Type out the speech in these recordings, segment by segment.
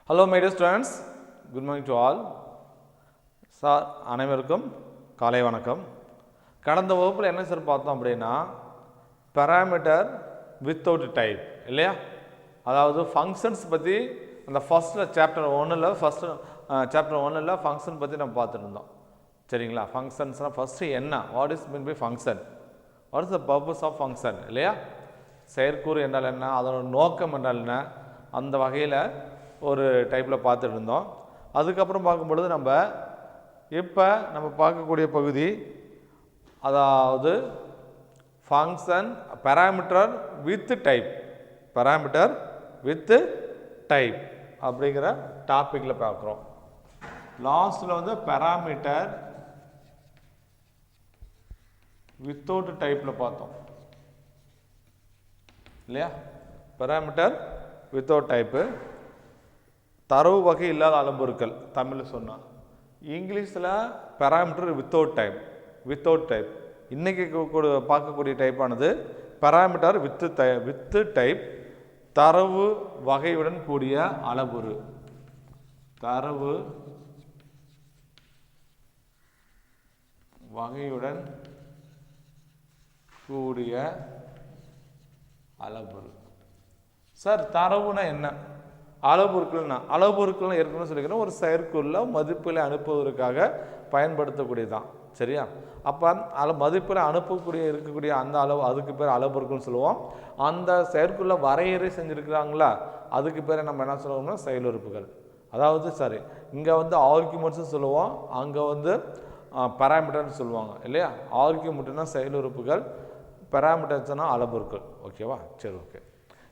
Hello my dear students, good morning to all. Sir அனைவருக்கும் காலை வணக்கம். கடந்த வகுப்பில் என்ன சார் பார்த்தோம் அப்படின்னா parameter without type இல்லையா, அதாவது ஃபங்க்ஷன்ஸ் பற்றி அந்த ஃபஸ்ட்டில் சாப்டர் ஒன்றில் ஃபங்க்ஷன் பற்றி நம்ம பார்த்துட்டு இருந்தோம். சரிங்களா, ஃபங்க்ஷன்ஸ்னால் ஃபஸ்ட்டு என்ன, what is mean by function, what is the purpose of function இல்லையா, செயற்கூறு என்றால் என்ன, அதோட நோக்கம் என்றால் என்ன, அந்த வகையில் ஒரு டைப்பில் பார்த்துட்டு இருந்தோம். அதுக்கப்புறம் பார்க்கும்பொழுது இப்போ நம்ம பார்க்கக்கூடிய பகுதி, அதாவது function parameter with type, parameter with type அப்படிங்கிற டாப்பிக்கில் பார்க்குறோம். லாஸ்ட்டில் வந்து பேராமீட்டர் வித்தவுட் டைப்பில் பார்த்தோம் இல்லையா. பேராமீட்டர் வித்தவுட் டைப்பு தரவு வகை இல்லாத அளவுருக்கள் தமிழில் சொன்னால், இங்கிலீஷில் பேராமீட்டர் வித்தவுட் டைப். இன்றைக்கி பார்க்கக்கூடிய டைப்பானது பேராமீட்டர் வித்து டைப், தரவு வகையுடன் கூடிய அளவுரு, தரவு வகையுடன் கூடிய அளவுரு. சார் தரவுனா என்ன, அளவுருக்கள்னா ஏற்கனவே சொல்லிக்கிறோம், ஒரு செயற்குள்ள மதிப்பில் அனுப்புவதற்காக பயன்படுத்தக்கூடியதான். சரியா, அப்போ மதிப்பில் இருக்கக்கூடிய அந்த அளவு, அதுக்கு பேர் அளவுருக்கள்னு சொல்லுவோம். அந்த செயற்குள்ள வரையறை செஞ்சுருக்கிறாங்களா, அதுக்கு பேர் நம்ம என்ன சொல்லுவோம்னா செயலுறுப்புகள். அதாவது சரி, இங்கே வந்து ஆர்குமெண்ட்ஸும் சொல்லுவோம், அங்கே வந்து பேராமீட்டர்னு சொல்லுவாங்க இல்லையா. ஆர்குமெண்ட்னா செயலுறுப்புகள், பேராமீட்டர்ஸ்னா அளவுருக்கள். ஓகேவா, சரி ஓகே.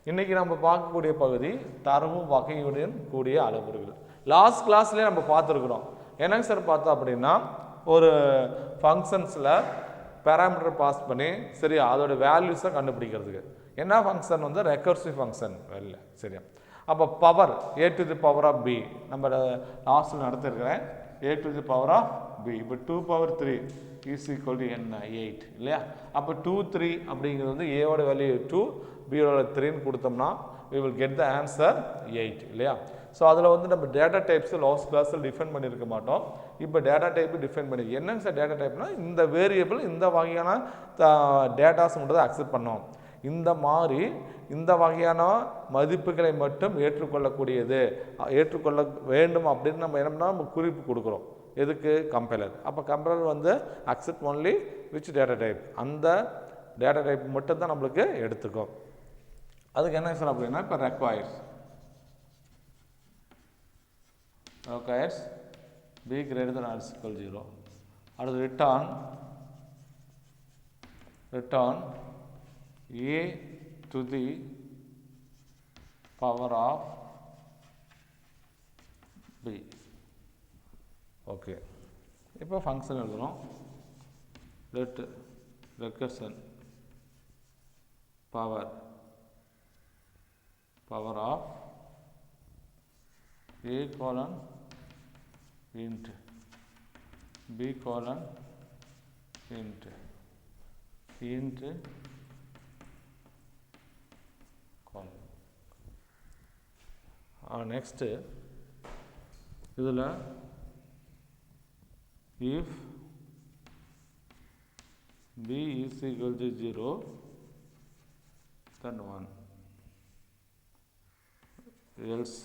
இன்றைக்கி நம்ம பார்க்கக்கூடிய பகுதி தரவு வகையுடன் கூடிய அளவுருகள். லாஸ்ட் கிளாஸ்லேயே நம்ம பார்த்துருக்குறோம். என்னங்க சார் பார்த்தோம் அப்படின்னா, ஒரு ஃபங்க்ஷன்ஸில் பேராமீட்டர் பாஸ் பண்ணி சரி அதோட வேல்யூஸை கண்டுபிடிக்கிறதுக்கு என்ன ஃபங்க்ஷன் வந்து ரெக்கர்சிவ் ஃபங்க்ஷன் இல்லை. சரியா, அப்போ power a to the power of b நம்ம லாஸ்ட்டில் நடத்திருக்கிறேன். a to the power of b, இப்போ 2 power 3 is equal to என்ன 8 இல்லையா. அப்போ 2 3 அப்படிங்கிறது வந்து ஏவோட வேல்யூ 2, பியோட 3ன்னு கொடுத்தோம்னா we will get the answer 8 இல்லையா. ஸோ அதில் வந்து நம்ம டேட்டா டைப்ஸ் லாஸ்ட் கிளாஸில் டிஃபைன் பண்ணியிருக்க மாட்டோம். இப்போ டேட்டா டைப்பு டிஃபைன் பண்ணி, என்னங்க சார் டேட்டா டைப்னா, இந்த வேரியபிள் இந்த வகையான டேட்டாஸ் மட்டும் தான் அக்செப்ட் பண்ணோம், இந்த மாதிரி இந்த வகையான மதிப்புகளை மட்டும் ஏற்றுக்கொள்ளக்கூடியது, ஏற்றுக்கொள்ள வேண்டும் அப்படின்னு நம்ம என்னன்னா நம்ம குறிப்பு கொடுக்குறோம். எதுக்கு, கம்பைலர். அப்போ கம்பைலர் வந்து accept only which data type, அந்த டேட்டா டைப் மட்டும் தான் நம்மளுக்கு எடுத்துக்கும். அதுக்கு என்ன சார் அப்படின்னா, இப்போ requires b greater than or equal 0. அடுத்து return a to the power of b. Okay, இப்போ ஃபங்க்ஷன் எழுதுகிறோம். let recursion power of a colon int b colon int colon. next இதில் if b is equal to 0 then 1, else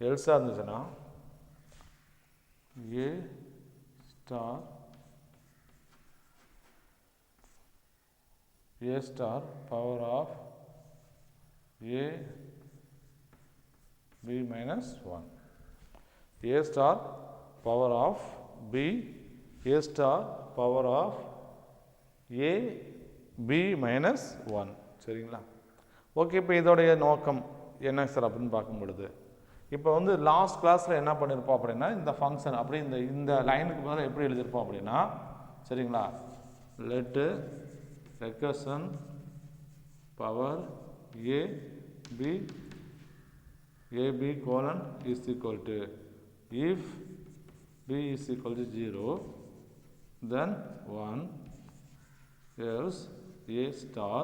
இருந்துச்சுன்னா a star power of a b minus 1, a star power of b, a star power of a b minus 1. சரிங்களா, okay. இப்போ இதோடைய நோக்கம் என்ன sir அப்படின்னு பார்க்கும் பொழுது, இப்போ வந்து லாஸ்ட் கிளாஸில் என்ன பண்ணியிருப்போம் அப்படின்னா, இந்த ஃபங்க்ஷன் அப்படி இந்த லைனுக்கு பதிலாக எப்படி எழுதியிருப்போம் அப்படின்னா, சரிங்களா, laddu recursion power ab colon is equal to, if b is equal to 0 then 1, else a star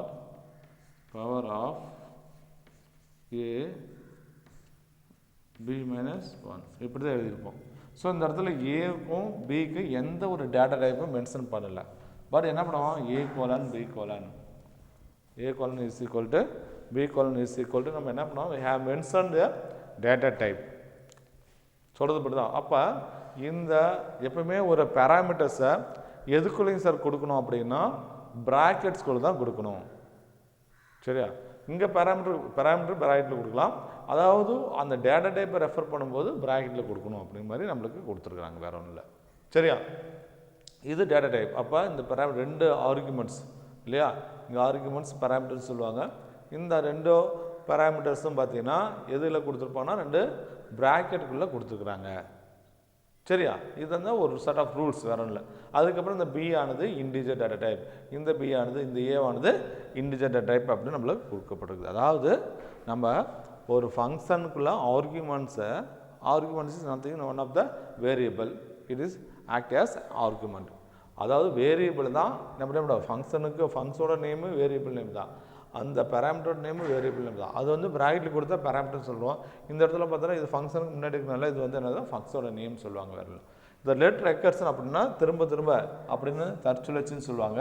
power of a b minus 1 இப்படி தான் எழுதியிருப்போம். ஸோ இந்த இடத்துல ஏக்கும் பிக்கு எந்த ஒரு டேட்டா டைப்பும் மென்ஷன் பண்ணலை. பட் என்ன பண்ணுவோம், A colon B colon, A colon is equal to B colon is equal to நம்ம என்ன பண்ணுவோம், we have mentioned the data type. சொல்கிறது இப்படி தான். அப்போ இந்த எப்பவுமே ஒரு பேராமீட்டர்ஸை எதுக்குள்ளேயும் சார் கொடுக்கணும் அப்படின்னா ப்ராக்கெட்ஸ்குள்ளே தான் கொடுக்கணும். சரியா? இங்கே பேராமீட்டர் ப்ராக்கெட்டில் கொடுக்கலாம், அதாவது அந்த டேட்டா டைப்பை ரெஃபர் பண்ணும்போது ப்ராக்கெட்டில் கொடுக்கணும் அப்படிங்கிற மாதிரி நம்மளுக்கு கொடுத்துருக்குறாங்க, வேற ஒன்றும் இல்லை. சரியா? இது டேட்டா டைப். அப்போ இந்த பேராமீட்டர் 2 ஆர்குமெண்ட்ஸ் இல்லையா, இங்கே ஆர்குமெண்ட்ஸ் பேராமீட்டர்ஸ் சொல்லுவாங்க. இந்த 2 பேராமீட்டர்ஸும் பார்த்தீங்கன்னா எதில் கொடுத்துருப்பாங்கன்னா 2 ப்ராக்கெட்டுக்குள்ளே கொடுத்துருக்குறாங்க. சரியா? இதுதான் ஒரு செட் ஆஃப் ரூல்ஸ், வேற ஒன்றும் இல்லை. அதுக்கப்புறம் இந்த பி ஆனது இன்டிஜர் டேட்டா டைப், இந்த பி ஆனது இந்த ஏ ஆனது இன்டிஜர் டேட்டா டைப் அப்படின்னு நம்மளுக்கு கொடுக்கப்பட்டிருக்குது. அதாவது நம்ம ஒரு ஃபங்க்ஷனுக்குள்ள arguments is nothing one of the variable, it is act as argument. அதாவது வேரியபிள் தான் நம்ம ஃபங்க்ஷனுக்கு, ஃபங்க்ஷனோட நேமு வேரியபிள் நேம் தான், அந்த பேராமீட்டரோட நேமு வேரியபிள் நேம் தான். அது வந்து ப்ராக்கெட்டில் கொடுத்தா பேராமீட்டர் சொல்லுவோம். இந்த இடத்துல பார்த்தோன்னா இது ஃபங்க்ஷனுக்கு முன்னாடி இருக்கிறனால இது வந்து என்னது ஃபங்க்ஷனோட நேம் சொல்லுவாங்க. வேறு இந்த லெட் ரெக்கர்ஷன் அப்படின்னா திரும்ப திரும்ப அப்படின்னு தற்சுழற்சின்னு சொல்லுவாங்க.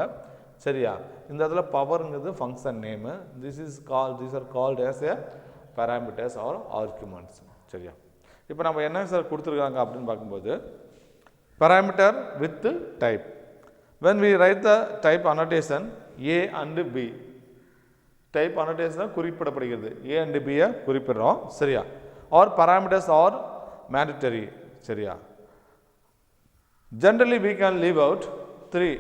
சரியா? இந்த இடத்துல பவருங்கிறது function name, these are called as a parameters or arguments. சரியா? இப்போ நம்ம என்ன சார் கொடுத்துருக்காங்க அப்படின்னு பார்க்கும்போது parameter with type. When we write the type annotation A and B, type annotation குறிப்பிடப்படுகிறது, A and B குறிப்பிடுறோம். சரியா? or parameters are mandatory. சரியா? Generally we can leave out 3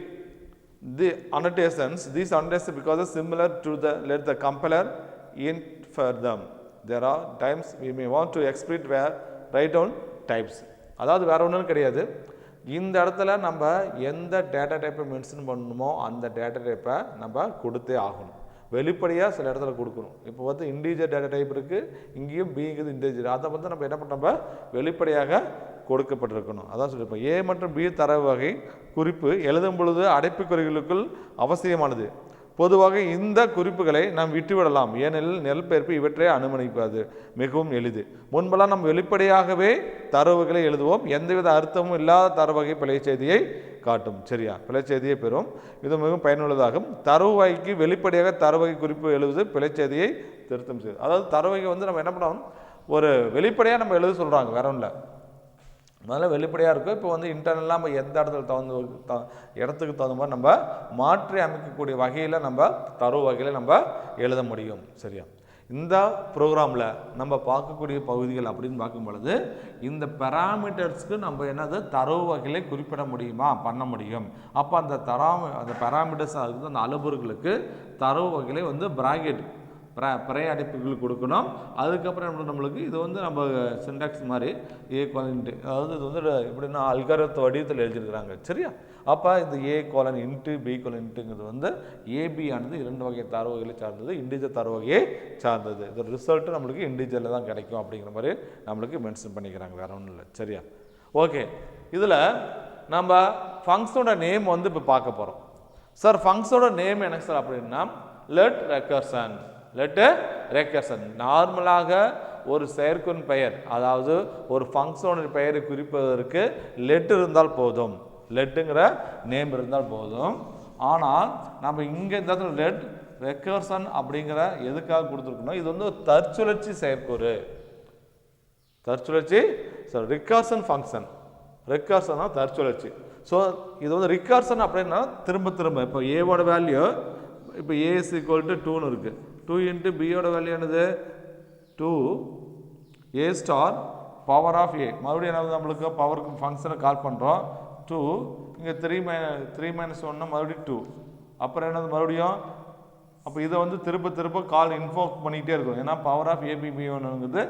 the annotations. These annotations because similar to the let the compiler infer them. There are times we may want to explicit where write down types. அதாவது வேற ஒன்றும் கிடையாது, இந்த இடத்துல நம்ம எந்த data டைப்பை mention பண்ணணுமோ அந்த டேட்டா டைப்பை நம்ம கொடுத்தே ஆகணும். வெளிப்படையாக சில இடத்துல கொடுக்கணும். இப்போ வந்து இன்டிஜர் டேட்டா டைப் இருக்குது, இங்கேயும் பிங்கிறது இன்டிஜர், அதை வந்து நம்ம என்ன பண்ணுறோம், வெளிப்படையாக கொடுக்கப்பட்டிருக்கணும். அதான் சொல்லியிருப்போம். ஏ மற்றும் பி தரவு வகை குறிப்பு எழுதும் பொழுது அடைப்புக்குறிகளுக்குள் அவசியமானது. பொதுவாக இந்த குறிப்புகளை நாம் விட்டுவிடலாம், ஏனெனில் நெல்பெயர்ப்பு இவற்றை அனுமதிப்பது மிகவும் எளிது. முன்பெல்லாம் நாம் வெளிப்படையாகவே தரவுகளை எழுதுவோம், எந்தவித அர்த்தமும் இல்லாத தரவகை பிழை செய்தியை காட்டும். சரியா? பிழை செய்தியை பெறும். இது மிகவும் பயனுள்ளதாகும். தரவு வகைக்கு வெளிப்படையாக தரவகை குறிப்பு எழுதுவது பிழை செய்தியை திருத்தம் செய்யுது. அதாவது தரவகை வந்து நம்ம என்ன பண்ணோம், ஒரு வெளிப்படையாக நம்ம எழுத சொல்கிறாங்க, வேற ஒன்றும் இல்லை, முதல்ல வெளிப்படையாக இருக்கும். இப்போ வந்து இன்டர்னலாக நம்ம எந்த இடத்துக்கு தகுந்த மாதிரி நம்ம மாற்றி அமைக்கக்கூடிய வகையில் நம்ம தரவு வகையில் நம்ம எழுத முடியும். சரியா? இந்த ப்ரோக்ராமில் நம்ம பார்க்கக்கூடிய பகுதிகள் அப்படின்னு பார்க்கும் பொழுது இந்த பேராமீட்டர்ஸ்க்கு நம்ம என்னது தரவு வகைகளை குறிப்பிட முடியுமா, பண்ண முடியும். அப்போ அந்த பேராமீட்டர்ஸ் அந்த அளவுகளுக்கு தரவு வகைகளை வந்து பிராக்கெட் பிறை அடைப்புகள் கொடுக்கணும். அதுக்கப்புறம் நம்மளுக்கு இது வந்து நம்ம சின்டாக்ஸ் மாதிரி ஏ கோலன்ட்டு, அதாவது இது வந்து எப்படின்னா அல்காரிதம் வடிவத்தில் எழுதியிருக்கிறாங்க. சரியா? அப்போ இந்த ஏ கோலன் இன்ட்டு பி கோலன் இன்ட்டுங்கிறது வந்து ஏபி ஆனது 2 வகை தரவுகளை சார்ந்தது, இண்டிஜர் தரவு வகையை சார்ந்தது. இது ரிசல்ட்டு நம்மளுக்கு இண்டிஜரில் தான் கிடைக்கும் அப்படிங்கிற மாதிரி நம்மளுக்கு மென்ஷன் பண்ணிக்கிறாங்க, வேற ஒன்றும் இல்லை. சரியா? ஓகே, இதில் நம்ம ஃபங்க்ஷனோட நேம் வந்து இப்போ பார்க்க போகிறோம். சார் ஃபங்க்ஷனோட நேம் என்ன சார் அப்படின்னா லெட் ரெக்கர்ஷன். நார்மலாக ஒரு செயற்குறின் பெயர், அதாவது ஒரு ஃபங்க்ஷனோட பெயரை குறிப்பதற்கு லெட் இருந்தால் போதும், லெட்டுங்கிற நேம் இருந்தால் போதும். ஆனால் நம்ம இங்கே இந்த இடத்துல லெட் ரெக்கர்ஷன் அப்படிங்கிற எதுக்காக கொடுத்துருக்கணும், இது வந்து ஒரு தற்சுழற்சி செயற்கூறு. தற்சுழற்சி ரிகர்ஷன் ஃபங்க்ஷன், ரிகர்ஷன்னா தற்சுழற்சி. ஸோ இது வந்து ரிகர்ஷன் அப்படின்னா திரும்ப திரும்ப இப்போ ஏவோட வேல்யூ இப்போ ஏ இஸ் ஈக்குவல் டு 2ன்னு இருக்குது, 2 இன்ட்டு பியோட வேல்யூ என்னது 2 ஏ ஸ்டார் பவர் ஆஃப் ஏ. மறுபடியும் என்ன நம்மளுக்கு பவருக்கு ஃபங்க்ஷனை கால் பண்ணுறோம் 2, இங்கே 3 மைனஸ் 1 மறுபடியும் 2, அப்புறம் என்னது மறுபடியும். அப்போ இதை வந்து திரும்ப கால் இன்ஃபோக் பண்ணிக்கிட்டே இருக்கும். ஏன்னா பவர் ஆஃப் ஏபி பி ஒன்றுங்கிறது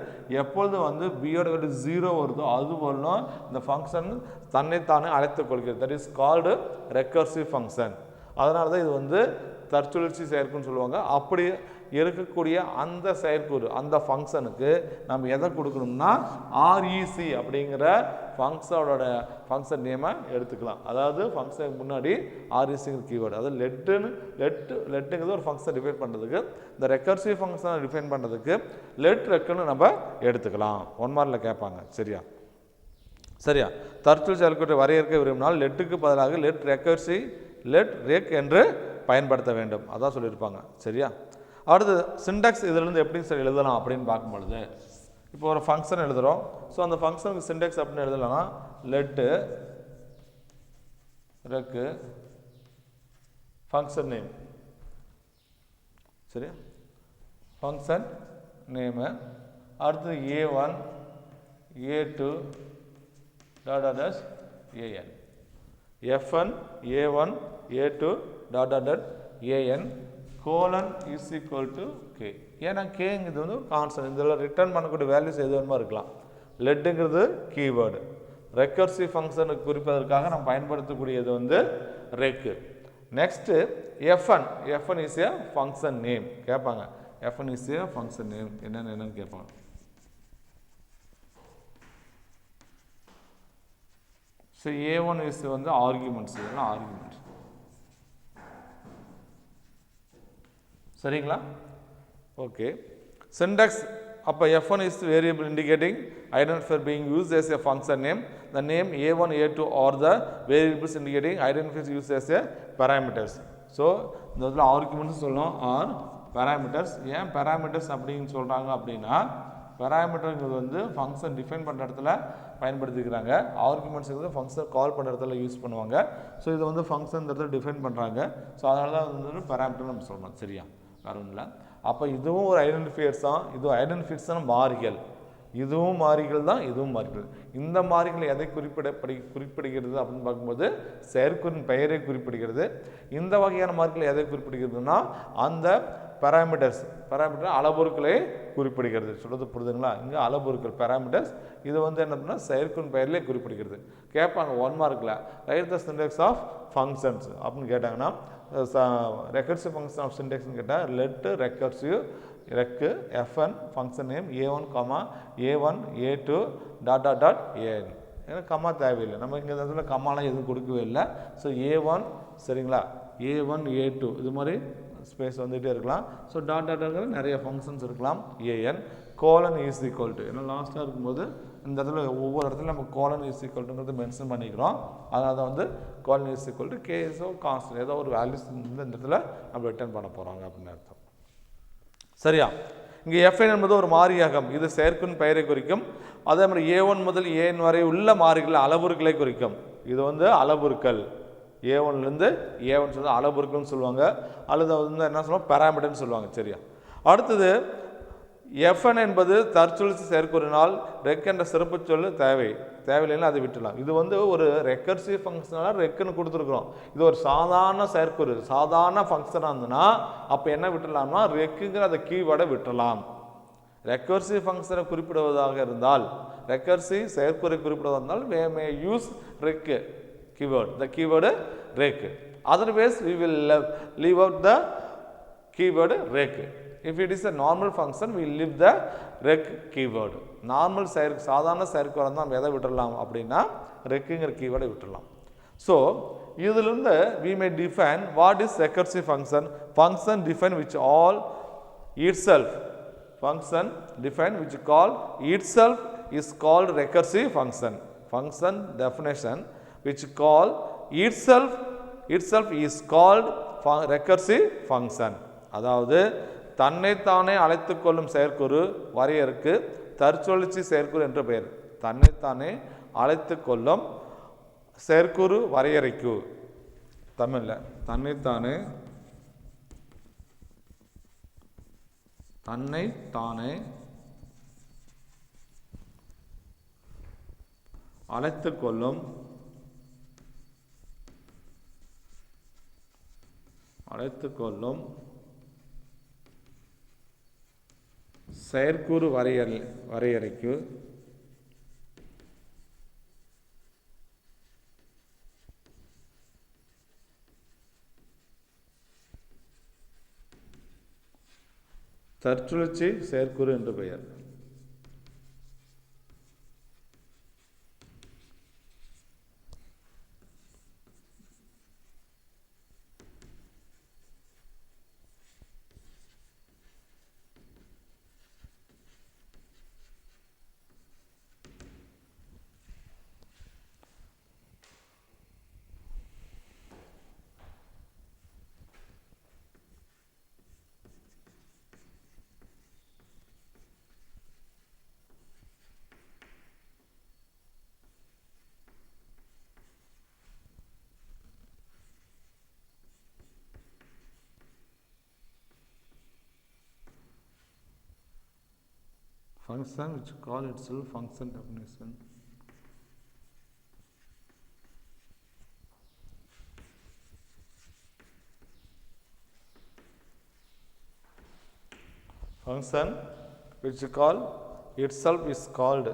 எப்பொழுது வந்து பியோட வேல்யூ 0 வருதோ அது வரணும் இந்த ஃபங்க்ஷன் தன்னைத்தானே அழைத்து கொள்கிறது. That is called recursive function. அதனால தான் இது வந்து தற்சுழற்சி செயற்குன்னு சொல்லுவாங்க. அப்படி இருக்கக்கூடிய அந்த செயற்கூறு அந்த ஃபங்க்ஷனுக்கு நம்ம எதை கொடுக்கணும்னா ஆர்இசி அப்படிங்கிற ஃபங்க்ஷன் நேமை எடுத்துக்கலாம். அதாவது ஃபங்க்ஷனுக்கு முன்னாடி ஆர்இசிங்கிற கீவேர்டு, அதாவது லெட்டுங்கிறது ஒரு ஃபங்க்ஷன் டிஃபைன் பண்ணுறதுக்கு, இந்த ரெக்கர்சிவ் ஃபங்க்ஷனை டிஃபைன் பண்ணுறதுக்கு ரெக்குன்னு நம்ம எடுத்துக்கலாம். 1 மார்க்கில் கேட்பாங்க. சரியா தற்சொல் செயல்கூற்றை வரையறுக்க விரும்பினால் லெட்டுக்கு பதிலாக ரெக் என்று பயன்படுத்த வேண்டும். அதான் சொல்லியிருப்பாங்க. சரியா அடுத்து சின்டாக்ஸ் இதிலிருந்து எப்படி சார் எழுதலாம் அப்படின்னு பார்க்கும்பொழுது, இப்போ ஒரு ஃபங்க்ஷன் எழுதுகிறோம். ஸோ அந்த ஃபங்க்ஷனுக்கு சின்டாக்ஸ் அப்படின்னு எழுதலாம்னா லெட்டு ரெக்கு ஃபங்க்ஷன் நேம். சரியா ஃபங்க்ஷன் நேமு, அடுத்து A1 A2 dot AN F1 A1 A2 dot AN colon is equal to K. ஏன்னா கேங்கிறது வந்து ஒரு கான்ஸ்டன்ட், இதில் ரிட்டர்ன் பண்ணக்கூடிய வேல்யூஸ் எது வேணுமா இருக்கலாம். லெட்டுங்கிறது கீவேர்டு, ரெக்கர்சிவ் ஃபங்க்ஷனுக்கு குறிப்பதற்காக நம்ம பயன்படுத்தக்கூடியது வந்து rec. Next F1 is a function name கேட்பாங்க. F1 is a function name என்னன்னு கேட்பாங்க. ஸோ A1 இஸ் வந்து ஆர்குமெண்ட்ஸ், இதெல்லாம் ஆர்குமெண்ட்ஸ். சரிங்களா ஓகே. சின்டாக்ஸ் அப்போ F1 is variable indicating identifier being used as a function name. The name A1 A2 are the variables indicating identifiers used as a parameters. So இந்த இதில் arguments சொல்லணும் R parameters. ஏன் parameters அப்படின்னு சொல்கிறாங்க அப்படின்னா, பேராமீட்டருங்கிறது வந்து function define பண்ணுற இடத்துல பயன்படுத்திக்கிறாங்க, ஆர்குமெண்ட்ஸுங்கிறது ஃபங்க்ஷன் கால் பண்ணுற இடத்துல யூஸ் பண்ணுவாங்க. ஸோ இது வந்து ஃபங்க்ஷன் இடத்துல டிஃபைன் பண்ணுறாங்க. ஸோ அதனால தான் வந்து பேராமீட்டர் நம்ம சொல்லணும். சரியா வேறு ஒன்றும் இல்லை. அப்போ இதுவும் ஒரு ஐடென்டிஃபையர்ஸ் தான், இதுவும் ஐடென்டிஃபையர்ஸ் தான் மாறிகள், இதுவும் மாறிகள் தான், இதுவும் மாறிகள். இந்த மாறிகள் எதை குறிப்பிடுகிறது அப்படின்னு பார்க்கும்போது செயற்கூறின் பெயரை குறிப்பிடுகிறது. இந்த வகையான மாறிகள் எதை குறிப்பிடுகிறதுனா அந்த பேராமீட்டர் அளபொருட்களை குறிப்பிடுகிறது. சொல்றது புரிதுங்களா? இங்கே அளபொருட்கள் பேராமீட்டர்ஸ், இது வந்து என்ன பண்ணா செயற்கூறின் பெயரிலே குறிப்பிடுகிறது. கேட்பாங்க 1 மார்க்கில் write the syntax of functions அப்படின்னு கேட்டாங்கன்னா, ரெக்கர்சிவ் ஃபங்க்ஷன் ஆஃப் சின்டாக்ஸ்னு கேட்டால் let recursive rec F1 function name A1 A1 A2 dot AN. ஏன்னா கம்மா தேவையில்லை, நம்ம இங்கே இடத்துல கம்மாலாம் எதுவும் கொடுக்கவே இல்லை. ஸோ A1 சரிங்களா, A1 A2 இது மாதிரி ஸ்பேஸ் வந்துகிட்டே இருக்கலாம். ஸோ டாட் நிறைய ஃபங்க்ஷன்ஸ் இருக்கலாம். AN colon is equal to, ஏன்னா லாஸ்ட்டாக இருக்கும்போது இந்த இடத்துல ஒவ்வொரு இடத்துல நம்ம கோலன் இஸ் ஈக்குவல் டுங்கிறது மென்ஷன் பண்ணிக்கிறோம். அதனால தான் வந்து கோலன் இஸ் ஈக்குவல் டு கேஸோ கான்ஸ்டன்ட் ஏதோ ஒரு வேல்யூஸ் இந்த இடத்துல நம்ம ரிட்டர்ன் பண்ண போகிறாங்க அப்படின்னு அர்த்தம். சரியா இங்கே Fn என்பது ஒரு மாறியாகும், இது செயற்கூறின் பெயரை குறிக்கும். அதே மாதிரி A1 முதல் AN வரை உள்ள மாறிகள் அளவுருக்களை குறிக்கும். இது வந்து அளவுருக்கள், A1லேருந்து A1 சொல்லி அளவுருக்கள்னு சொல்லுவாங்க, அல்லது வந்து என்ன சொல்லுவாங்க பேராமீட்டர்னு சொல்லுவாங்க. சரியா அடுத்தது Fn என்பது தற்சொலிச்சு செயற்கூறினால் ரெக் என்ற சிறப்பு சொல்லு தேவையில்லைன்னா அதை விட்டுலாம். இது வந்து ஒரு ரெக்கர்சிவ் ஃபங்க்ஷனால ரெக்குன்னு கொடுத்துருக்குறோம். இது ஒரு சாதாரண செயற்கூறு சாதாரண ஃபங்க்ஷனாக இருந்ததுன்னா அப்போ என்ன விட்டுலாம்னா ரெக்குங்கிற அந்த கீவேர்டை விட்டுலாம். ரெக்கர்சிவ் ஃபங்க்ஷனை குறிப்பிடுவதாக இருந்தால், ரெக்கர்சிவ் செயற்கூறை குறிப்பிடுவதாக இருந்தால் we may use rec keyword, the keyword rec. Otherwise we will leave out the keyword rec. If it is a normal function we leave the rec keyword. Normal சாதாரண செயற்கூறை தான் நம்ம எதை விட்டுடலாம் அப்படின்னா ரெக்குங்கிற கீவேர்டை விட்டுடலாம். ஸோ இதிலிருந்து we may define what is recursive function define which all itself function define which call itself is called recursive function definition which call itself is called recursive function. அதாவது தன்னைத்தானே அழைத்து கொள்ளும் செயற்கூறு வரையறுக்கு தற்சொலிச்சி செயற்கூறு என்று பெயர். தன்னைத்தானே அழைத்து கொள்ளும் செயற்கூறு வரையறைக்கு தமிழில் தன்னைத்தானே அழைத்து கொள்ளும் செயற்கூறு வரையறைக்கு தற்சுழற்சி செயற்குறு என்று பெயர். Function which call itself function definition. Function which call itself is called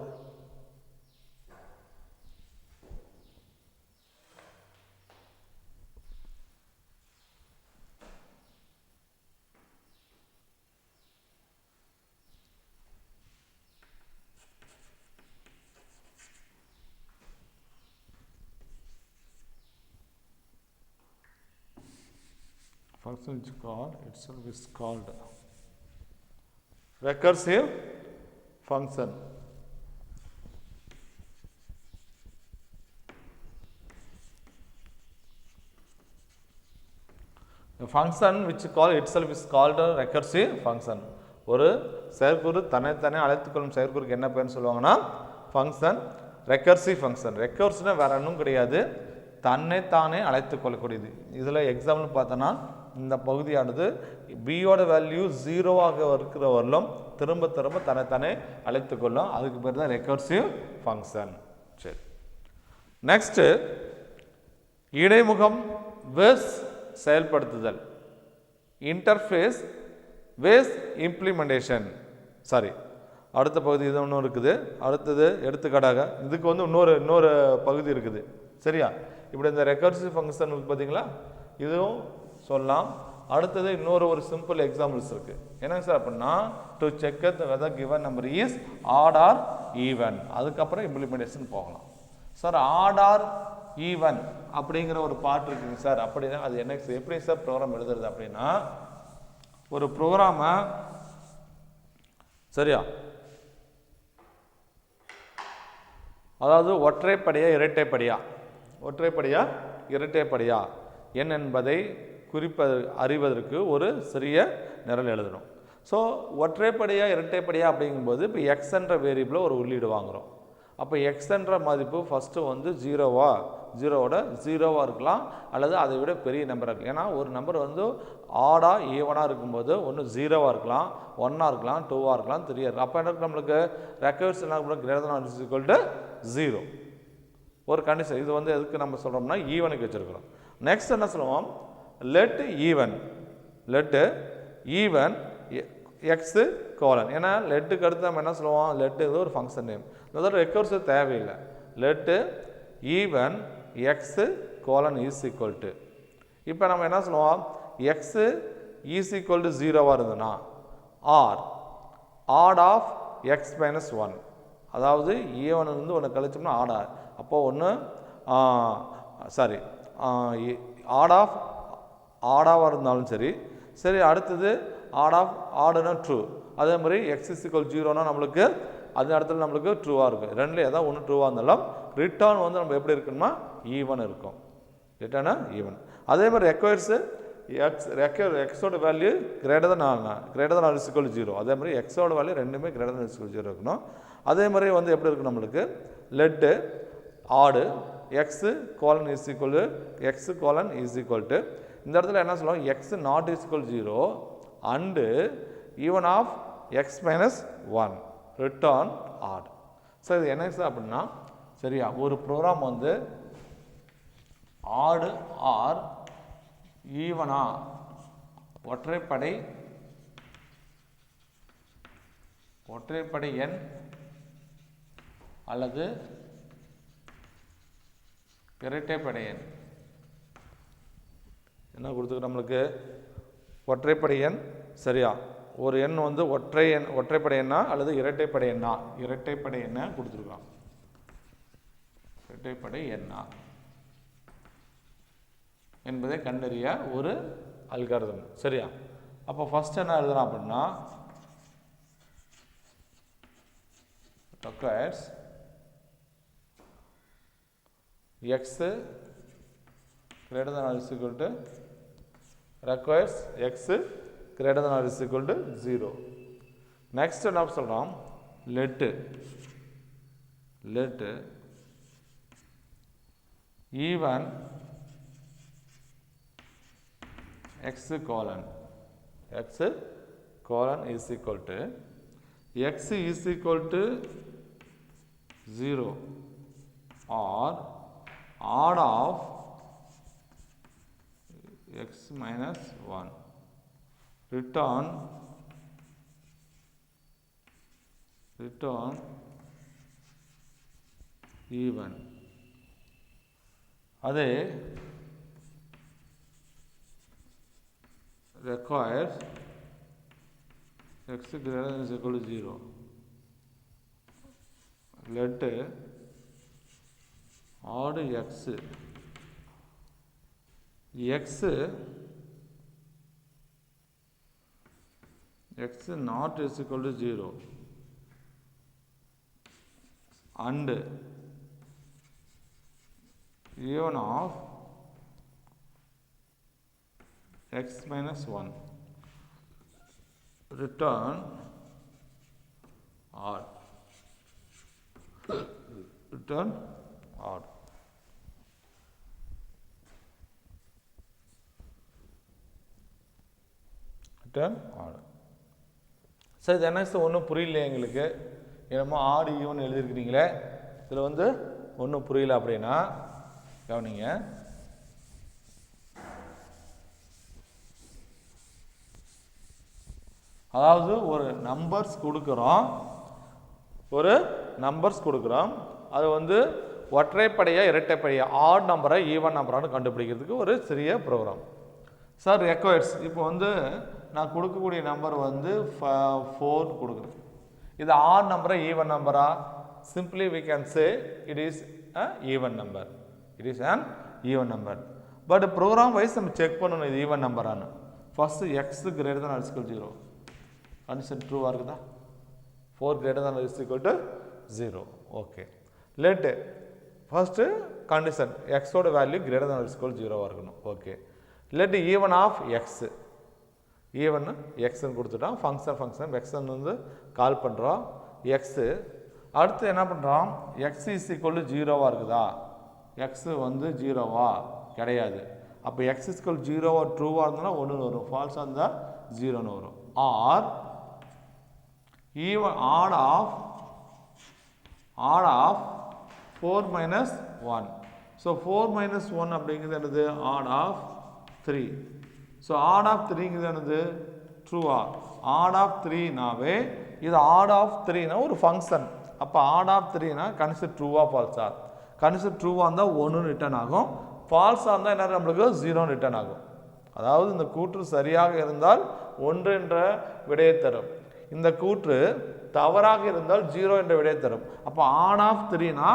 function which call itself is called recursive function. The function which call itself is called a recursive function. ஒரு செயற்குறு தன்னைத்தானே அழைத்துக்கொள்ளும் செயற்குறுக்கு என்ன பேர்னு சொல்லுவாங்கன்னா ஃபங்க்ஷன் ரெக்கர்சிவ் ஃபங்க்ஷன். ரெக்கர்ஸ்னா வேற ஒன்றும் கிடையாது, தன்னைத்தானே அழைத்துக் கொள்ளக்கூடியது. இதில் எக்ஸாம்பிள் பார்த்தோன்னா இந்த பகுதியானது பியோட வேல்யூ 0ஆக இருக்கிற வரலும் திரும்ப திரும்ப தன்னைத்தானே அழைத்துக்கொள்ளும். அதுக்கு பேர் தான் ரெக்கர்சிவ் ஃபங்க்ஷன். சரி, நெக்ஸ்ட் இடைமுகம் வேஸ் செயல்படுத்துதல், இன்டர்ஃபேஸ் வேஸ் இம்ப்ளிமெண்டேஷன். சாரி, அடுத்த பகுதி இது ஒன்று இருக்குது. அடுத்தது எடுத்துக்காட்டாக இதுக்கு வந்து இன்னொரு பகுதி இருக்குது. சரியா, இப்படி இந்த ரெக்கர்சிவ் ஃபங்க்ஷன் பார்த்தீங்களா, இதுவும் சொல்லலாம். அடுத்தது ஒரு சிம்பிள் எக்ஸாம்பிள்ஸ் இருக்கு. என்னங்க சார் அப்படின்னா, to check whether given number is odd or even. அதுக்கப்புறம் இம்ப்ளிமெண்டேஷன் போகலாம். சார் ஆட் ஆர் ஈவன் அப்படிங்கிற ஒரு பார்ட் இருக்குங்க சார். அப்படின்னா அது என்ன எப்படி சார் ப்ரோக்ராம் எழுதுறது அப்படின்னா, ஒரு ப்ரோக்ராமை சரியா, அதாவது ஒற்றைப்படையா இரட்டைப்படையா என் என்பதை அறிவதற்கு ஒரு சிறிய நிரல் எழுதணும். ஸோ ஒற்றைப்படையா இரட்டைப்படையா அப்படிங்கும்போது இப்போ எக்ஸ் என்ற வேரியபிளை ஒரு உள்ளீடு வாங்குகிறோம். அப்போ எக்ஸ் என்ற மதிப்பு ஃபஸ்ட்டு வந்து ஜீரோவோட இருக்கலாம், அல்லது அதை விட பெரிய நம்பராக இருக்கலாம். ஏன்னா ஒரு நம்பர் வந்து ஆடா ஈவனாக இருக்கும்போது ஒன்று 0வாக இருக்கலாம், 1ஆக இருக்கலாம், 2ஆக இருக்கலாம், 3ஆக இருக்கலாம். அப்போ என்ன நம்மளுக்கு ரெக்கர்ஸ் என்ன greater than or equal to 0 ஒரு கண்டிஷன். இது வந்து எதுக்கு நம்ம சொல்கிறோம்னா ஈவனுக்கு வச்சுருக்கிறோம். நெக்ஸ்ட் என்ன சொல்லுவோம், லெட் ஈவன் எக்ஸு கோலன். ஏன்னா லெட்டுக்கு அடுத்து நம்ம என்ன சொல்லுவோம், லெட்டு இது ஒரு ஃபங்க்ஷன் நேம், அதாவது ரெக்கர்ஸ் தேவையில்லை. Laddu even x colon is equal to, இப்போ நம்ம என்ன சொல்லுவோம், எக்ஸு இஸ் ஈக்குவல் டு 0வாக இருந்ததுன்னா ஆட் ஆஃப் எக்ஸ் மைனஸ் 1, அதாவது ஈவனிலிருந்து ஒன்று கழிச்சோம்னா ஆடா, அப்போது ஒன்று ஆடாவாக இருந்தாலும் சரி. அடுத்தது ஆடுனா ட்ரூ. அதே மாதிரி எக்ஸ் இஸ் ஈக்குவல் 0னா நம்மளுக்கு அது இடத்துல நம்மளுக்கு ட்ரூவாக இருக்கும். ரெண்டில் ஏதாவது ஒன்று ட்ரூவாக இருந்தாலும் ரிட்டர்ன் வந்து நம்ம எப்படி இருக்குன்னா ஈவன் இருக்கும், ரிட்டர்னா ஈவன். அதே மாதிரி ரெக்வயர்ஸு எக்ஸோட value greater than or is equal 0. அதே மாதிரி எக்ஸோட வேல்யூ ரெண்டுமே greater than or is equal 0 இருக்கணும். அதே மாதிரி வந்து எப்படி இருக்கும் நம்மளுக்கு, let odd x colon is equal to இந்த இடத்துல என்ன சொல்லுவோம், x not is equal 0 and even of x minus 1 return odd. So இது என்ன சார் அப்படின்னா, சரியா, ஒரு ப்ரோக்ராம் வந்து ஆடு ஆர் ஈவனா ஒற்றைப்படை எண் அல்லது இரட்டைப்படை எண் என்ன கொடுத்துருக்கு நம்மளுக்கு, ஒற்றைப்படை எண் சரியா, ஒரு எண் வந்து ஒற்றைப்படை எண்ணா அல்லது இரட்டைப்படை எண்ணா கொடுத்துருக்கோம். இரட்டைப்படை எண்ணா என்பதை கண்டறிய ஒரு அல்காரிதம். சரியா? அப்போ ஃபர்ஸ்ட் என்ன எழுதலாம் அப்படின்னா requires x greater than or is equal to requires x greater than or is equal to 0. Next என்ன சொல்றோம்? let even x colon is equal to x is equal to 0 or odd of x minus 1. Return even. அதே requires x greater than or equal to 0. Let odd x not is equal to 0 and even of x minus 1. Return odd. Return odd. சரி, இது என்ன ஒன்றும் புரியல எங்களுக்கு. என்னமோ ஆடு even எழுதியிருக்கிறீங்களே, இதில் வந்து ஒன்றும் புரியல அப்படின்னா கவனிங்க. அதாவது ஒரு நம்பர்ஸ் கொடுக்குறோம், அது வந்து ஒற்றைப்படையா இரட்டைப்படையா ஆட் நம்பரை ஈவன் நம்பரானு கண்டுபிடிக்கிறதுக்கு ஒரு சிறிய ப்ரோக்ராம். சார் ரெக்வயர்ஸ் இப்போ வந்து நான் கொடுக்கக்கூடிய நம்பர் வந்து 4 கொடுக்குறேன். இது ஆட் நம்பரா ஈவன் நம்பரா? Simply we can say it is an even number. But program wise நம்ம செக் பண்ணணும் இது ஈவன் நம்பரானு. First x greater than or equal to 0 condition ட்ரூவா இருக்குதா? 4 greater than or equal to 0. Okay. Let first condition x ஓட value greater than or equal to 0 இருக்கணும். Okay. Let even of x ன்னு கொடுத்துட்டோம். Function x வந்து கால் பண்ணுறோம். x அடுத்து என்ன பண்ணுறோம்? x is equal to 0வா இருக்குதா? x வந்து 0வா? கிடையாது. அப்போ x is equal to 0வா ட்ரூவாக இருந்ததுன்னா 1 வரும், ஃபால்ஸாக இருந்தால் 0ன்னு வரும். Or even odd of 4 minus 1. So 4 minus 1 அப்படிங்கிறது என்னது? Odd of 3. So odd of 3ங்கிறது என்னது? ட்ரூவா? ஆட் ஆஃப் 3நாவே இது ஆட் ஆஃப் 3னா ஒரு ஃபங்க்ஷன். அப்போ ஆட் ஆஃப் 3னா கன்சிடர் ட்ரூவா ஃபால்ஸா? கன்சிடர் ட்ரூவாக இருந்தால் 1 ரிட்டர்ன் ஆகும், ஃபால்ஸாக இருந்தால் என்ன நம்மளுக்கு 0 ரிட்டர்ன் ஆகும். அதாவது இந்த கூற்று சரியாக இருந்தால் 1 என்ற விடையை தரும், இந்த கூற்று தவறாக இருந்தால் 0 என்ற விடையை தரும். அப்போ ஆட் ஆஃப் 3னா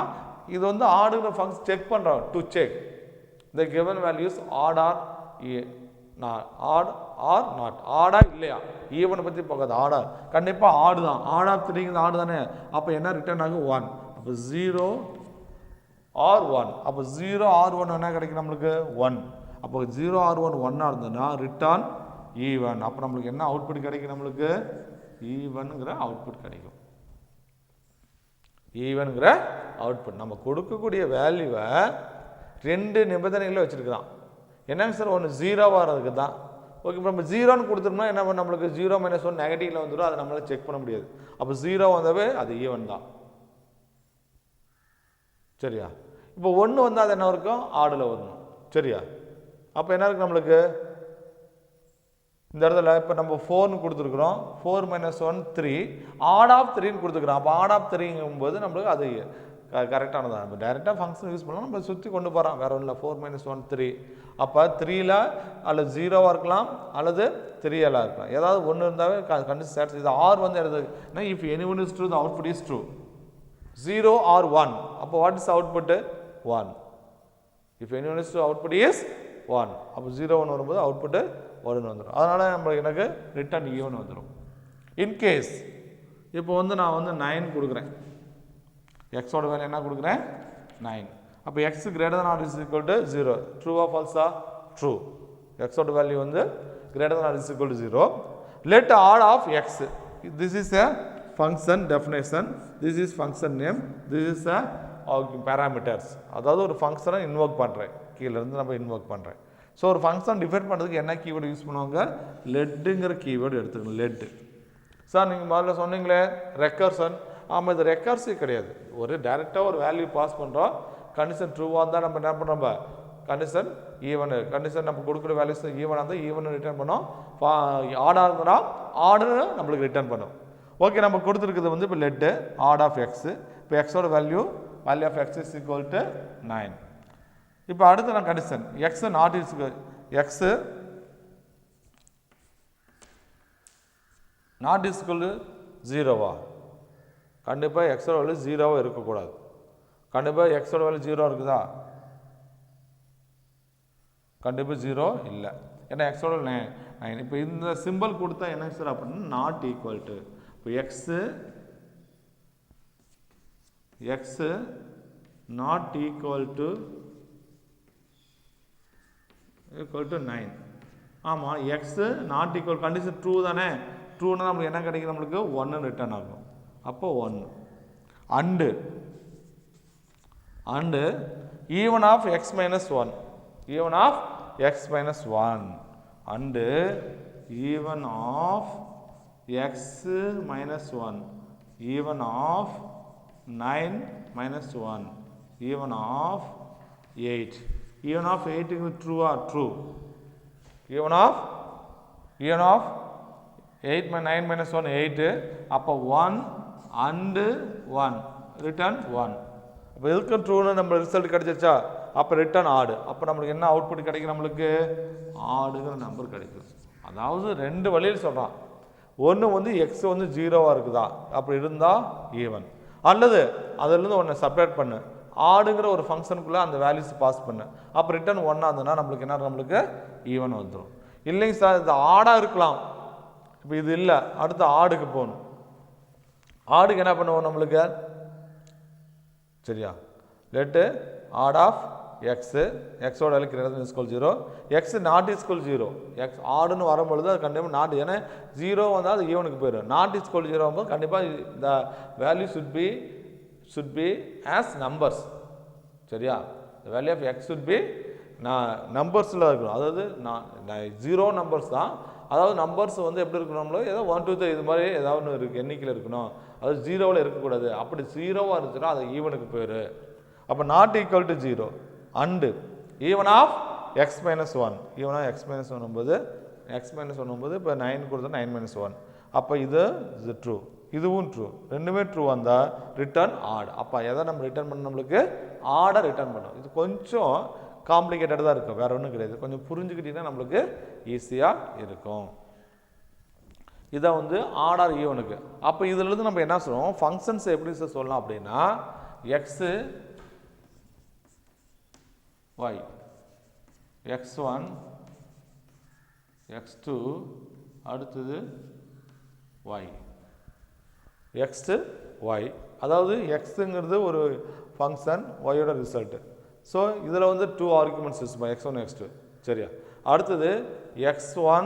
இது வந்து ஆடுங்கிற ஃபங்க்ஷன் செக் பண்ணுறோம், to check the given values odd or not. ஆடா இல்லையா? ஈவனை பற்றி பார்க்காது, ஆடா கண்டிப்பாக ஆடு தான். ஆட் ஆஃப் 3ங்கிறது ஆடு தானே. அப்போ என்ன ரிட்டர்ன் ஆகும்? 1. அப்போ 0 ஆர் 1. அப்போ 0 ஆர் 1 என்ன கிடைக்கும் நம்மளுக்கு? 1. அப்போ 0 ஆர் 1 1ஆக இருந்ததுன்னா ரிட்டர்ன் ஈவன். அப்போ நம்மளுக்கு என்ன அவுட்புட் கிடைக்கும்? நம்மளுக்கு ஈவனுங்கிற அவுட்புட் கிடைக்கும். ஈவனுங்கிற அவுட்புட் நம்ம கொடுக்கக்கூடிய வேல்யூவை 2 நிபந்தனைகளை வச்சுருக்குறான். என்னங்க சார்? ஒன்று 0வா இருக்குது தான். ஓகே, இப்போ நம்ம 0ன்னு கொடுத்துட்டோம்னா என்ன நம்மளுக்கு 0 - 1 நெகட்டிவ்ல வந்துடும், அதை நம்மளால செக் பண்ண முடியாது. அப்போ 0 வந்தாவே அது ஈவன் தான். சரியா? இப்போ 1 வந்தால் அது என்ன இருக்கும்? ஆடில் வரணும். சரியா? அப்போ என்ன இருக்கு நம்மளுக்கு இந்த இடத்துல? இப்போ நம்ம 4ன்னு கொடுத்துருக்குறோம், 4 - 1 3, ஆட் ஆஃப் 3ன்னு கொடுத்துருக்குறோம். அப்போ ஆட் ஆஃப் 3ங்கும்போது நம்மளுக்கு அது கரெக்டானது தான். நம்ம டைரெக்டாக ஃபங்க்ஷன் யூஸ் பண்ணலாம், நம்ம சுற்றி கொண்டு போகிறோம், வேறு ஒன்றும் இல்லை. 4 - 1 3. அப்போ 3ல் அல்லது 0வாக இருக்கலாம் அல்லது 3l இருக்கலாம். ஏதாவது ஒன்று இருந்தாவே கண்டிஷன் சாட்டிஸ்ஃபை. இது ஆர் வந்து எழுதுனா if any one is true the output is true. 0 or 1. அப்போ what is output? 1. If any one is true output is 1. அப்போ 0 1 வரும்போது அவுட்புட்டு 1 வந்துடும். அதனால் நம்ம எனக்கு ரிட்டர்ன் ஈவன் வந்துடும். இன்கேஸ் இப்போ வந்து நான் வந்து 9 கொடுக்குறேன், எக்ஸோட வேல்யூ என்ன கொடுக்குறேன்? 9. அப்போ x greater than or is equal to 0. ட்ரூவா ஃபால்ஸா? ட்ரூ. எக்ஸோட வேல்யூ வந்து greater than or is equal to 0. Let odd of x. This is a function definition. This is function name. This is a parameters. அதாவது ஒரு ஃபங்க்ஷனை invoke பண்ணுறேன், கீழேருந்து நம்ம இன்வோக் பண்ணுறேன். ஸோ ஒரு ஃபங்க்ஷன் டிஃபைன் பண்ணுறதுக்கு என்ன கீவேர்டு யூஸ் பண்ணுவாங்க? லெட்டுங்கிற கீவேர்டு எடுத்துக்கணும். லெட்டு. சார் நீங்கள் முதல்ல சொன்னீங்களே ரெக்கர்சன். ஆமாம், இது ரெக்கர்ஸே கிடையாது. ஒரு டைரெக்டாக ஒரு வேல்யூ பாஸ் பண்ணுறோம். கண்டிஷன் ட்ரூவாக இருந்தால் நம்ம என்ன பண்ணுறோம்? நம்ம கண்டிஷன் ஈவனு, கண்டிஷன் நம்ம கொடுக்குற வேல்யூஸ் ஈவனாக இருந்தால் ஈவனு ரிட்டர்ன் பண்ணோம். ஆடாக இருந்தோம்னா ஆடுன்னு நம்மளுக்கு ரிட்டர்ன் பண்ணும். ஓகே, நம்ம கொடுத்துருக்குது வந்து இப்போ லெட்டு ஆட் ஆஃப் எக்ஸு. இப்போ எக்ஸோட value of x is equal to 9. இப்போ அடுத்து நான் condition x not is x not is equal to 0வா? கண்டிப்பாக எக்ஸோட வேல்யூ 0வாக இருக்கக்கூடாது. கண்டிப்பாக எக்ஸோட வேல்யூ 0 இருக்குதா? கண்டிப்பாக 0 இல்லை. ஏன்னா எக்ஸோட 9. இப்போ இந்த சிம்பிள் கொடுத்தா என்ன சார் அப்படின்னா நாட் ஈக்குவல் டு. இப்போ எக்ஸு நாட் ஈக்குவல் டு 9. ஆமாம், x not equal condition true தானே. ட்ரூனா நம்மளுக்கு என்ன கிடைக்கும்? நம்மளுக்கு 1 ரிட்டர்ன் ஆகும். அப்போ 1 and even of x minus 1. Even of x minus 1 and even of x minus 1 even of 9 minus 1 even of 8. Even of 8 is true or true? Even of 8 9 minus 1 8. அப்போ 1 and 1 return 1. அப்போ இதுக்கு ட்ரூன்னு நம்ம result கிடைச்சிச்சா? அப்போ return ஆடு. அப்போ நம்மளுக்கு என்ன output கிடைக்கும்? நம்மளுக்கு ஆடுங்கிற நம்பர் கிடைக்கும். அதாவது ரெண்டு வழியில் சொல்கிறான். ஒன்று வந்து எக்ஸ் வந்து 0வாக இருக்குதா, அப்படி இருந்தால் ஈவன். அல்லது அதிலிருந்து ஒன்று செப்பரேட் பண்ணு, ஆடுங்கிற ஒரு ஃபங்க்ஷனுக்குள்ளே அந்த வேல்யூஸ் பாஸ் பண்ணு. அப்போ ரிட்டர்ன் 1 இருந்ததுன்னா நம்மளுக்கு என்ன? நம்மளுக்கு ஈவன் வந்துடும். இல்லைங்க சார், இது ஆடாக இருக்கலாம். இப்போ இது இல்லை, அடுத்து ஆடுக்கு போகணும். ஆடுக்கு என்ன பண்ணுவோம்? நம்மளுக்கு சரியா லெட்டு ஆட் ஆஃப் எக்ஸு, எக்ஸோட value greater than = 0, x not = 0. X ஆடுன்னு வரும்பொழுது அது கண்டிப்பாக நாட், ஏன்னா 0 வந்தால் அது ஈவனுக்கு போயிடும். நாட் = 0 வரும்போது கண்டிப்பாக இந்த value should be as numbers. சரியா? the value of x should be நம்பர்ஸில் இருக்கணும். அதாவது 0 நம்பர்ஸ் தான். அதாவது நம்பர்ஸ் வந்து எப்படி இருக்கணும்ல, ஏதோ 1 2 3 இது மாதிரி ஏதாவது ஒன்று இருக்குது, எண்ணிக்கையில் இருக்கணும். அது 0வில் இருக்கக்கூடாது. அப்படி 0வாக இருந்துச்சுன்னா அது ஈவனுக்கு போயிரு. அப்போ not equal to 0 and even of x minus 1. Even of x minus 1 போது இப்போ 9 கொடுத்தா 9 - 1. அப்போ இது ட்ரூ, இதுவும் ட்ரூ, ரெண்டுமே ட்ரூ வந்தால் ரிட்டர்ன் ஆட். அப்போ எதை நம்ம ரிட்டர்ன் பண்ண? நம்மளுக்கு ஆடை ரிட்டர்ன் பண்ணோம். இது கொஞ்சம் காம்ப்ளிகேட்டடாக தான் இருக்கும், வேறு ஒன்றும் கிடையாது. கொஞ்சம் புரிஞ்சுக்கிட்டீங்கன்னா நம்மளுக்கு ஈஸியாக இருக்கும். இதை வந்து ஆர்டர் ஈவனுக்கு. அப்போ இதிலிருந்து நம்ம என்ன சொல்லுவோம்? ஃபங்க்ஷன்ஸ் எப்படி சார் சொல்லலாம் அப்படின்னா எக்ஸு ஒய், x1 x2 அடுத்தது y, x y. அதாவது எக்ஸுங்கிறது ஒரு ஃபங்க்ஷன், ஒயோட ரிசல்ட்டு. ஸோ இதில் வந்து 2 ஆர்குமெண்ட்ஸ் யூஸ் பண்ண x1 x2. சரியா? அடுத்தது x1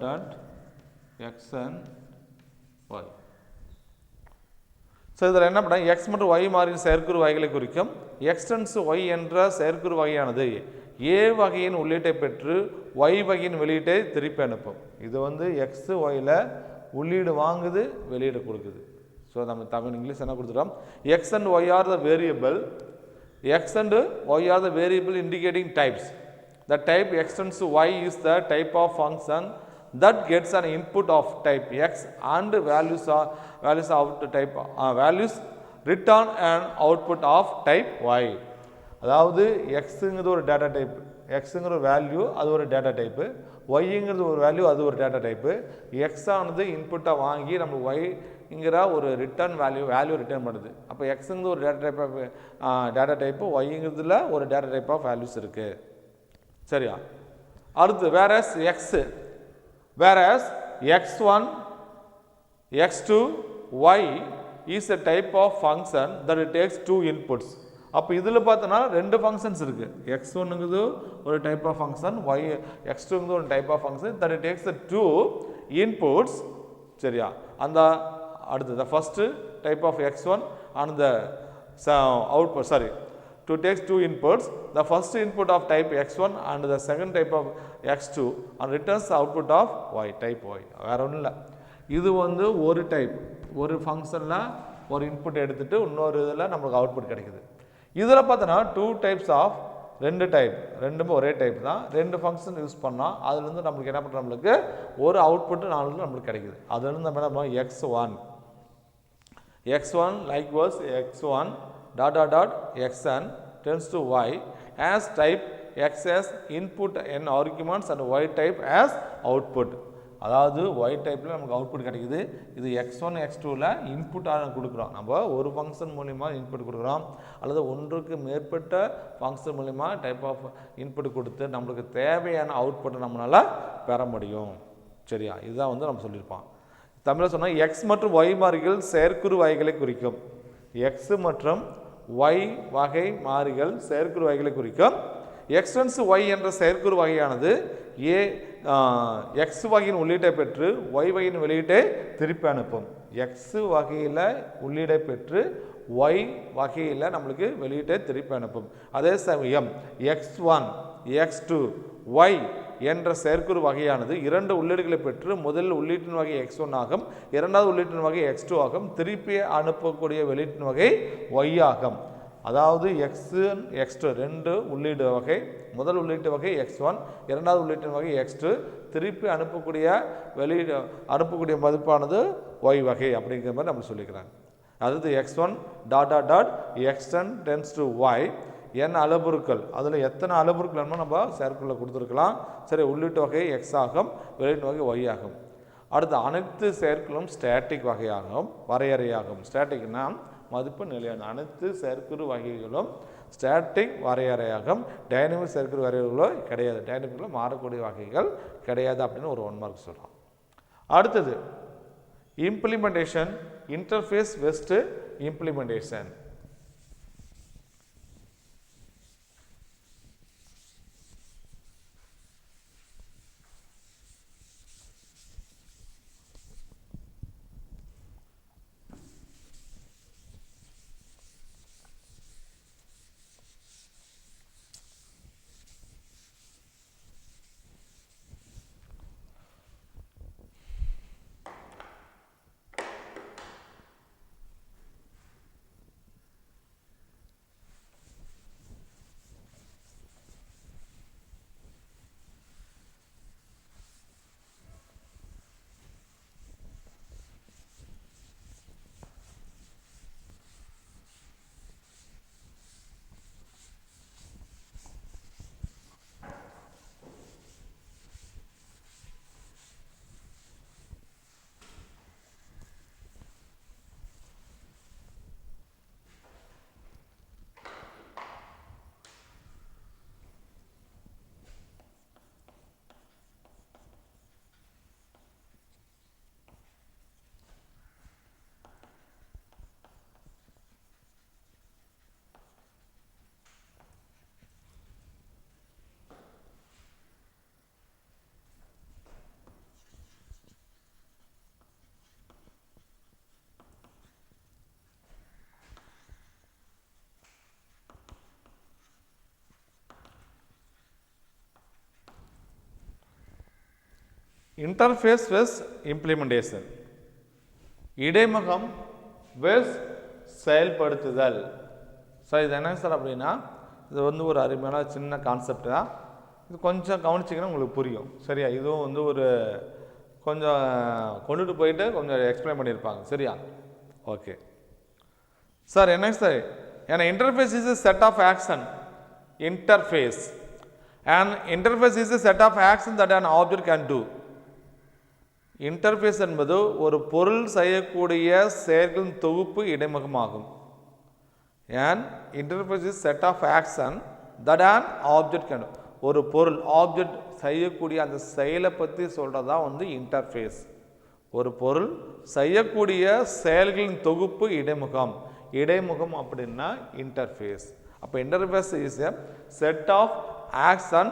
dot xn y. So இதில் என்ன பண்ண? எக்ஸ் மற்றும் ஒய் மாறியின் செயற்குறு வகைகளை குறிக்கும். எக்ஸ்டென்ஸ் ஒய் என்ற செயற்குறு வகையானது ஏ வகையின் உள்ளீட்டை பெற்று ஒய் வகையின் வெளியீட்டை திருப்பி அனுப்பும். இது வந்து எக்ஸ் ஒயில் உள்ளீடு வாங்குது, வெளியீடு கொடுக்குது. ஸோ நம்ம தமிழ் இங்கிலீஷ் என்ன கொடுத்துட்டோம்? X and y are the variable. X and y are the variable indicating types. The type extends to y is the type of function that gets an input of type x and values of type values return an output of type y. அதாவது எக்ஸுங்கிறது ஒரு data type, எக்ஸுங்கிற ஒரு value அது ஒரு data type, ஒய்ங்கிறது ஒரு value அது ஒரு data type. X ஆனது இன்புட்டாக வாங்கி நம்ம ஒய்ங்கிற ஒரு ரிட்டர்ன் வேல்யூ ரிட்டர்ன் பண்ணுது. அப்போ எக்ஸுங்கிறது ஒரு டேட்டா டைப்பு, ஒய்ங்கிறதுல ஒரு டேட்டா டைப் ஆஃப் வேல்யூஸ் இருக்குது. சரியா? அடுத்து whereas x1 x2 y is a type of function that it takes two inputs. அப்போ இதில் பார்த்தோன்னா ரெண்டு ஃபங்க்ஷன்ஸ் இருக்குது. x1ங்கிறது ஒரு டைப் ஆஃப் ஃபங்க்ஷன், x2ங்கிறது ஒரு type of function that it takes the two inputs. சரியா? அந்த அடுத்து the first type of x1 and the output to take two inputs, the first input of type x1 and the second type of x2 and returns the output of y, type y. வேற ஒன்றும் இல்லை, இது வந்து ஒரு type, ஒரு ஃபங்க்ஷனில் ஒரு input எடுத்துகிட்டு இன்னொரு இதில் நம்மளுக்கு அவுட்புட் கிடைக்குது. இதில் பார்த்தோன்னா டூ டைப்ஸ் ஆஃப் ரெண்டுமே ஒரே டைப் தான், ரெண்டு ஃபங்க்ஷன் யூஸ் பண்ணால் அதுலேருந்து நம்மளுக்கு என்ன பண்ணுறோம், நம்மளுக்கு ஒரு அவுட்புட்டு நம்மளுக்கு கிடைக்குது. அதுலேருந்து நம்ம என்ன பண்ணுவோம், x1 likewise x1 ... xn tends to y as type x as input n arguments and y type as output. அதாவது y டைப்பில் நமக்கு அவுட்புட் கிடைக்குது. இது x1 x2ல் இன்புட்டாக கொடுக்குறோம். நம்ம ஒரு ஃபங்க்ஷன் மூலிமா இன்புட் கொடுக்குறோம், அல்லது ஒன்றுக்கு மேற்பட்ட ஃபங்க்ஷன் மூலிமா டைப் ஆஃப் இன்புட் கொடுத்து நம்மளுக்கு தேவையான அவுட்புட்டை நம்மளால் பெற முடியும். சரியா? இதுதான் வந்து நம்ம சொல்லியிருப்போம். தமிழில் சொன்னால் எக்ஸ் மற்றும் ஒய் மாறிகள் செயற்குறு வகைகளை குறிக்கும். எக்ஸ் மற்றும் ஒய் வகை மாறிகள் செயற்குறு வகைகளை குறிக்கும். எக்ஸ்டென்ஸ் ஒய் என்ற செயற்குறு வகையானது எக்ஸ் வகையின் உள்ளீட்டை பெற்று ஒய் வகையின் வெளியீட்டை திருப்பி அனுப்பும். எக்ஸ் வகையில் உள்ளீடை பெற்று ஒய் வகையில் நம்மளுக்கு வெளியீட்டை திருப்பி அனுப்பும். அதே சமயம் x1 x2 y என்ற செயற்குறு வகையானது இரண்டு உள்ளீடுகளை பெற்று முதல் உள்ளீட்டின் வகை x1 ஆகும், இரண்டாவது உள்ளீட்டின் வகை x2 ஆகும், திருப்பி அனுப்பக்கூடிய வெளியீட்டின் வகை y ஆகும். அதாவது x1 x2 ரெண்டு உள்ளீடு வகை, முதல் உள்ளீட்டு வகை x1, இரண்டாவது உள்ளீட்டின் வகை x2, திருப்பி அனுப்பக்கூடிய மதிப்பானது y வகை அப்படிங்கிற மாதிரி நம்ம சொல்லிக்கிறாங்க. அதாவது x1 ... xn tends to y, n அளவுருக்கள், அதில் எத்தனை அளவுருக்கள் நம்ம செயற்குறில் கொடுத்துருக்கலாம். சரி, உள்ளீட்டு வகை x ஆகும், வெளியீட்டு வகை y ஆகும். அடுத்து அனைத்து செயற்குழும் ஸ்டாட்டிக் வகையாகும், வரையறையாகும். ஸ்டாட்டிக்னா மதிப்பு நிலையான, அனைத்து செயற்குறு வகைகளும் ஸ்டாட்டிக் வரையறையாகும். டைனமிக் செயற்குறு வரையறைகளோ கிடையாது, டைனமிக்கில் மாறக்கூடிய வகைகள் கிடையாது அப்படின்னு ஒரு 1 மார்க் சொல்கிறோம். அடுத்தது implementation, interface best implementation. Interface vs implementation, இடைமுகம் வெஸ் செயல்படுத்துதல். ஸோ இது என்ன சார் அப்படின்னா, இது வந்து ஒரு அருமையான சின்ன கான்செப்ட் தான். இது கொஞ்சம் கவனிச்சிங்கன்னா உங்களுக்கு புரியும். சரியா? இதுவும் வந்து ஒரு கொஞ்சம் கொண்டுட்டு போயிட்டு கொஞ்சம் எக்ஸ்பிளைன் பண்ணியிருப்பாங்க. சரியா? Okay sir. என்ன sir? an interface is a set of action. Interface. An interface is a set of action that an object can do. Interface என்பது ஒரு பொருள் செய்யக்கூடிய செயல்களின் தொகுப்பு இடைமுகமாகும். an interface is set of action that an object can do. ஒரு பொருள் object செய்யக்கூடிய அந்த செயலை பற்றி சொல்கிறதா வந்து இன்டர்ஃபேஸ். ஒரு பொருள் செய்யக்கூடிய செயல்களின் தொகுப்பு இடைமுகம். இடைமுகம் அப்படின்னா இன்டர்ஃபேஸ். அப்போ interface is a set of action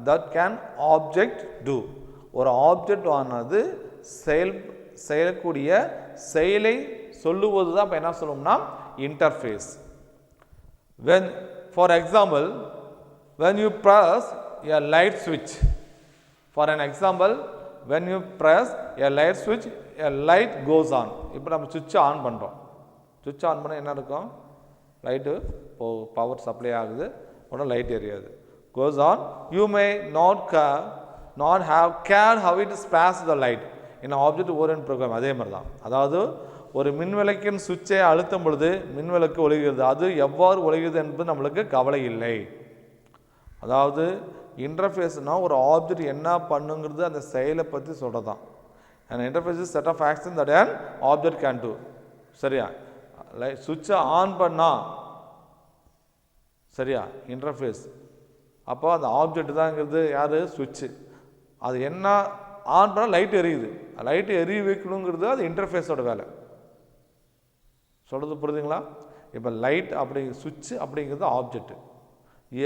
that can object do. ஒரு ஆப்ஜெக்ட் ஆனது செய்யக்கூடிய செயலை சொல்லுவது தான் இப்போ என்ன சொல்லுவோம்னா interface. when for example when you press a light switch, for an example when you press a light switch a light goes on. இப்போ நம்ம சுவிட்ச் ஆன் பண்ணுறோம். சுவிட்ச் ஆன் பண்ணால் என்ன இருக்கும்? லைட்டு பவர் சப்ளை ஆகுது, உடனே light எரியாது. goes on. You may not have cared how it spares the light in object oriented program. அதே மாதிரி தான். அதாவது ஒரு மின்விளக்கின் சுவிட்சை அழுத்தும் பொழுது மின்விளக்கு ஒளிகிறது. அது எவ்வாறு ஒளிகிறது என்பது நம்மளுக்கு கவலை இல்லை. அதாவது இன்டர்ஃபேஸ்னால் ஒரு ஆப்ஜெக்ட் என்ன பண்ணுங்கிறது அந்த செயலை பற்றி சொல்கிறதான். And interface is set of action that an object can do. சரியா? சுவிட்சை ஆன் பண்ணால் சரியா இன்டர்ஃபேஸ். அப்போ அந்த ஆப்ஜெக்ட் தான்ங்கிறது யார்? சுவிட்சு. அது என்ன ஆன் பண்ணால் லைட் எரியுது. லைட்டு எரிய வைக்கணுங்கிறது அது இன்டர்ஃபேஸோட வேலை. சொல்கிறது புரியுதுங்களா? இப்போ லைட் அப்படி சுவிட்சு அப்படிங்கிறது ஆப்ஜெக்ட்,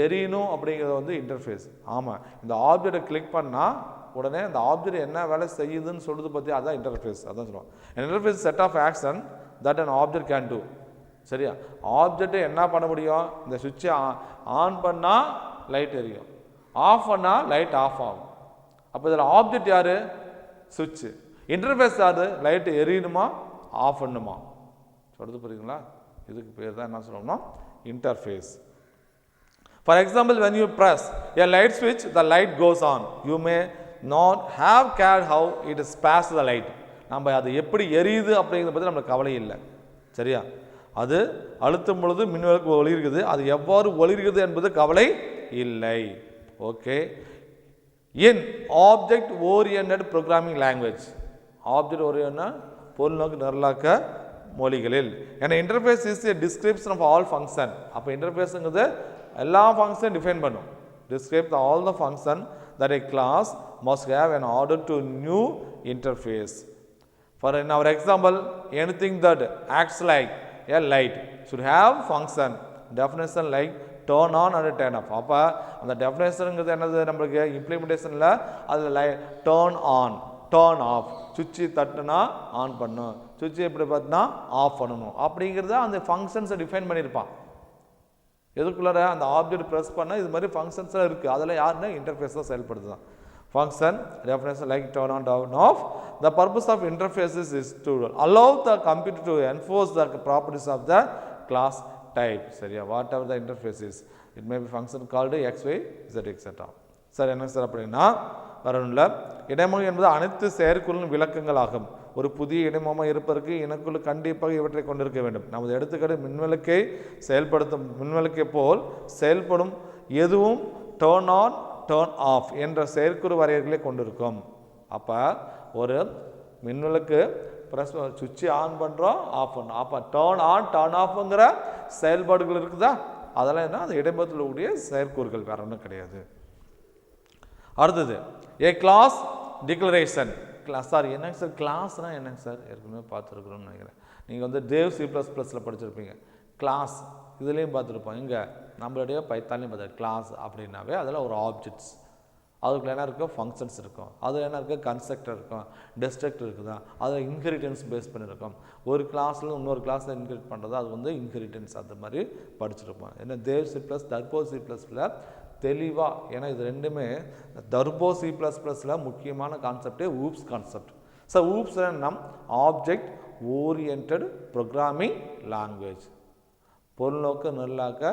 எரியணும் அப்படிங்கிறது வந்து இன்டர்ஃபேஸ். ஆமாம், இந்த ஆப்ஜெக்டை கிளிக் பண்ணால் உடனே அந்த ஆப்ஜெக்ட் என்ன வேலை செய்யுதுன்னு சொல்கிறது பற்றி அதுதான் இன்டர்ஃபேஸ். அதான் சொல்லுவோம் interface set of action that an object can do. சரியா? ஆப்ஜெக்டை என்ன பண்ண முடியும்? இந்த சுவிட்சை ஆன் பண்ணால் லைட் எரியும், ஆஃப் பண்ணால் லைட் ஆஃப் ஆகும். அப்போ இதில் ஆப்ஜெக்ட் யார்? சுவிட்சு. இன்டர்ஃபேஸ் யார்? லைட்டு எரியணுமா ஆஃப் பண்ணுமா? சொல்கிறது புரியுதுங்களா? இதுக்கு பேர் தான் என்ன சொல்லணும்னா interface. For example when you press a light switch the light goes on. You may not have cared how it spares the light. நம்ம அது எப்படி எரியுது அப்படிங்கிறத பற்றி நம்மளுக்கு கவலை இல்லை. சரியா? அது அழுத்தும் பொழுது மின்விளக்கு ஒளிர்கிறது, அது எவ்வாறு ஒளிர்கிறது என்பது கவலை இல்லை. Okay. In object oriented programming language, object orient பொருள் நோக்கு நிரலாக்க மொழிகளில் ஏன்னா interface is a description of all function. அப்போ இன்டர்ஃபேஸுங்கிறது எல்லா ஃபங்க்ஷன் டிஃபைன் பண்ணும். Describe all the function that a class must have in order to new interface. For in our example, anything that acts like a light should have function definition like turn on and turn off. அப்போ அந்த டெஃபினேஷனுங்கிறது என்னது? நம்மளுக்கு இம்ப்ளிமெண்டேஷனில் அதில் turn on turn of, சுவிட்சு தட்டுனா on பண்ணும், சுவிட்சு எப்படி பார்த்தினா ஆஃப் பண்ணணும் அப்படிங்கிறத அந்த ஃபங்க்ஷன்ஸை டிஃபைன் பண்ணியிருப்பான். எதுக்குள்ளார அந்த ஆப்ஜெக்ட் ப்ரெஸ் பண்ணால் இது மாதிரி ஃபங்க்ஷன்ஸ்லாம் இருக்குது. அதில் யாருன்னா இன்டர்ஃபேஸ் தான் செயல்படுது தான். Function definition like turn on turn of. The purpose of interfaces is to allow the computer to enforce the properties of the class type. சரியா? whatever the interface is, it may be function called x, y, z etc. Sir என்ன sir அப்படின்னா வரணும்ல இடைமுகம் என்பது அனைத்து செயற்குழுவின் விளக்கங்கள் ஆகும். ஒரு புதிய இடைமுகமாக இருப்பதற்கு இனக்குழு கண்டிப்பாக இவற்றை கொண்டிருக்க வேண்டும். நமது எடுத்துக்காட்டு மின்விளக்கை செயல்படுத்தும் மின்விளக்கை போல் செயல்படும் எதுவும் டர்ன் ஆன் டர்ன் ஆஃப் என்ற செயற்குறு வரையறைகளை கொண்டிருக்கும். அப்போ ஒரு மின்விளக்கு ப்ரெஸ் சுவிட்சு ஆன் பண்ணுறோம் ஆஃப் பண்ணுறோம். அப்போ டர்ன் ஆன் டர்ன் ஆஃப்ங்கிற செயல்பாடுகள் இருக்குதா? அதெல்லாம் என்ன? அது இடைமுகத்தில் கூடிய செயற்கூறுகள், வேற ஒன்றும் கிடையாது. அடுத்தது A class declaration. Class sir என்னங்க சார் கிளாஸ்னால் என்னங்க சார்? ஏற்கனவே பார்த்துருக்குறோம்னு நினைக்கிறேன். நீங்கள் வந்து டேவ் C++ல் படிச்சிருப்பீங்க. கிளாஸ் இதுலேயும் பார்த்துருப்போம். இங்கே நம்மளுடைய பைத்தான்லையும் பார்த்து கிளாஸ் அப்படின்னாவே அதில் ஒரு ஆப்ஜெக்ட்ஸ், அதுக்குள்ள என்ன இருக்கும்? ஃபங்க்ஷன்ஸ் இருக்கும். அதில் என்ன இருக்குது? கன்ஸ்ட்ரக்டர் இருக்கும், டெஸ்ட்ரக்டர் இருக்குதா, அதில் இன்ஹெரிட்டன்ஸ் பேஸ் பண்ணியிருக்கோம். ஒரு கிளாஸில் இன்னொரு கிளாஸில் இன்ஹெரிட் பண்ணுறது அது வந்து இன்ஹெரிட்டன்ஸ், அந்த மாதிரி படிச்சிருப்போம். ஏன்னா தேவ் C++, டர்போ C++ல் தெளிவாக, ஏன்னா இது ரெண்டுமே டர்போ C++ல் முக்கியமான கான்செப்டே ஊப்ஸ் கான்செப்ட். ஸோ ஊப்ஸ் என்ன? ஆப்ஜெக்ட் ஓரியன்டட் ப்ரோக்ராமிங் லாங்குவேஜ், பொருள்நோக்கு நிரலாக்க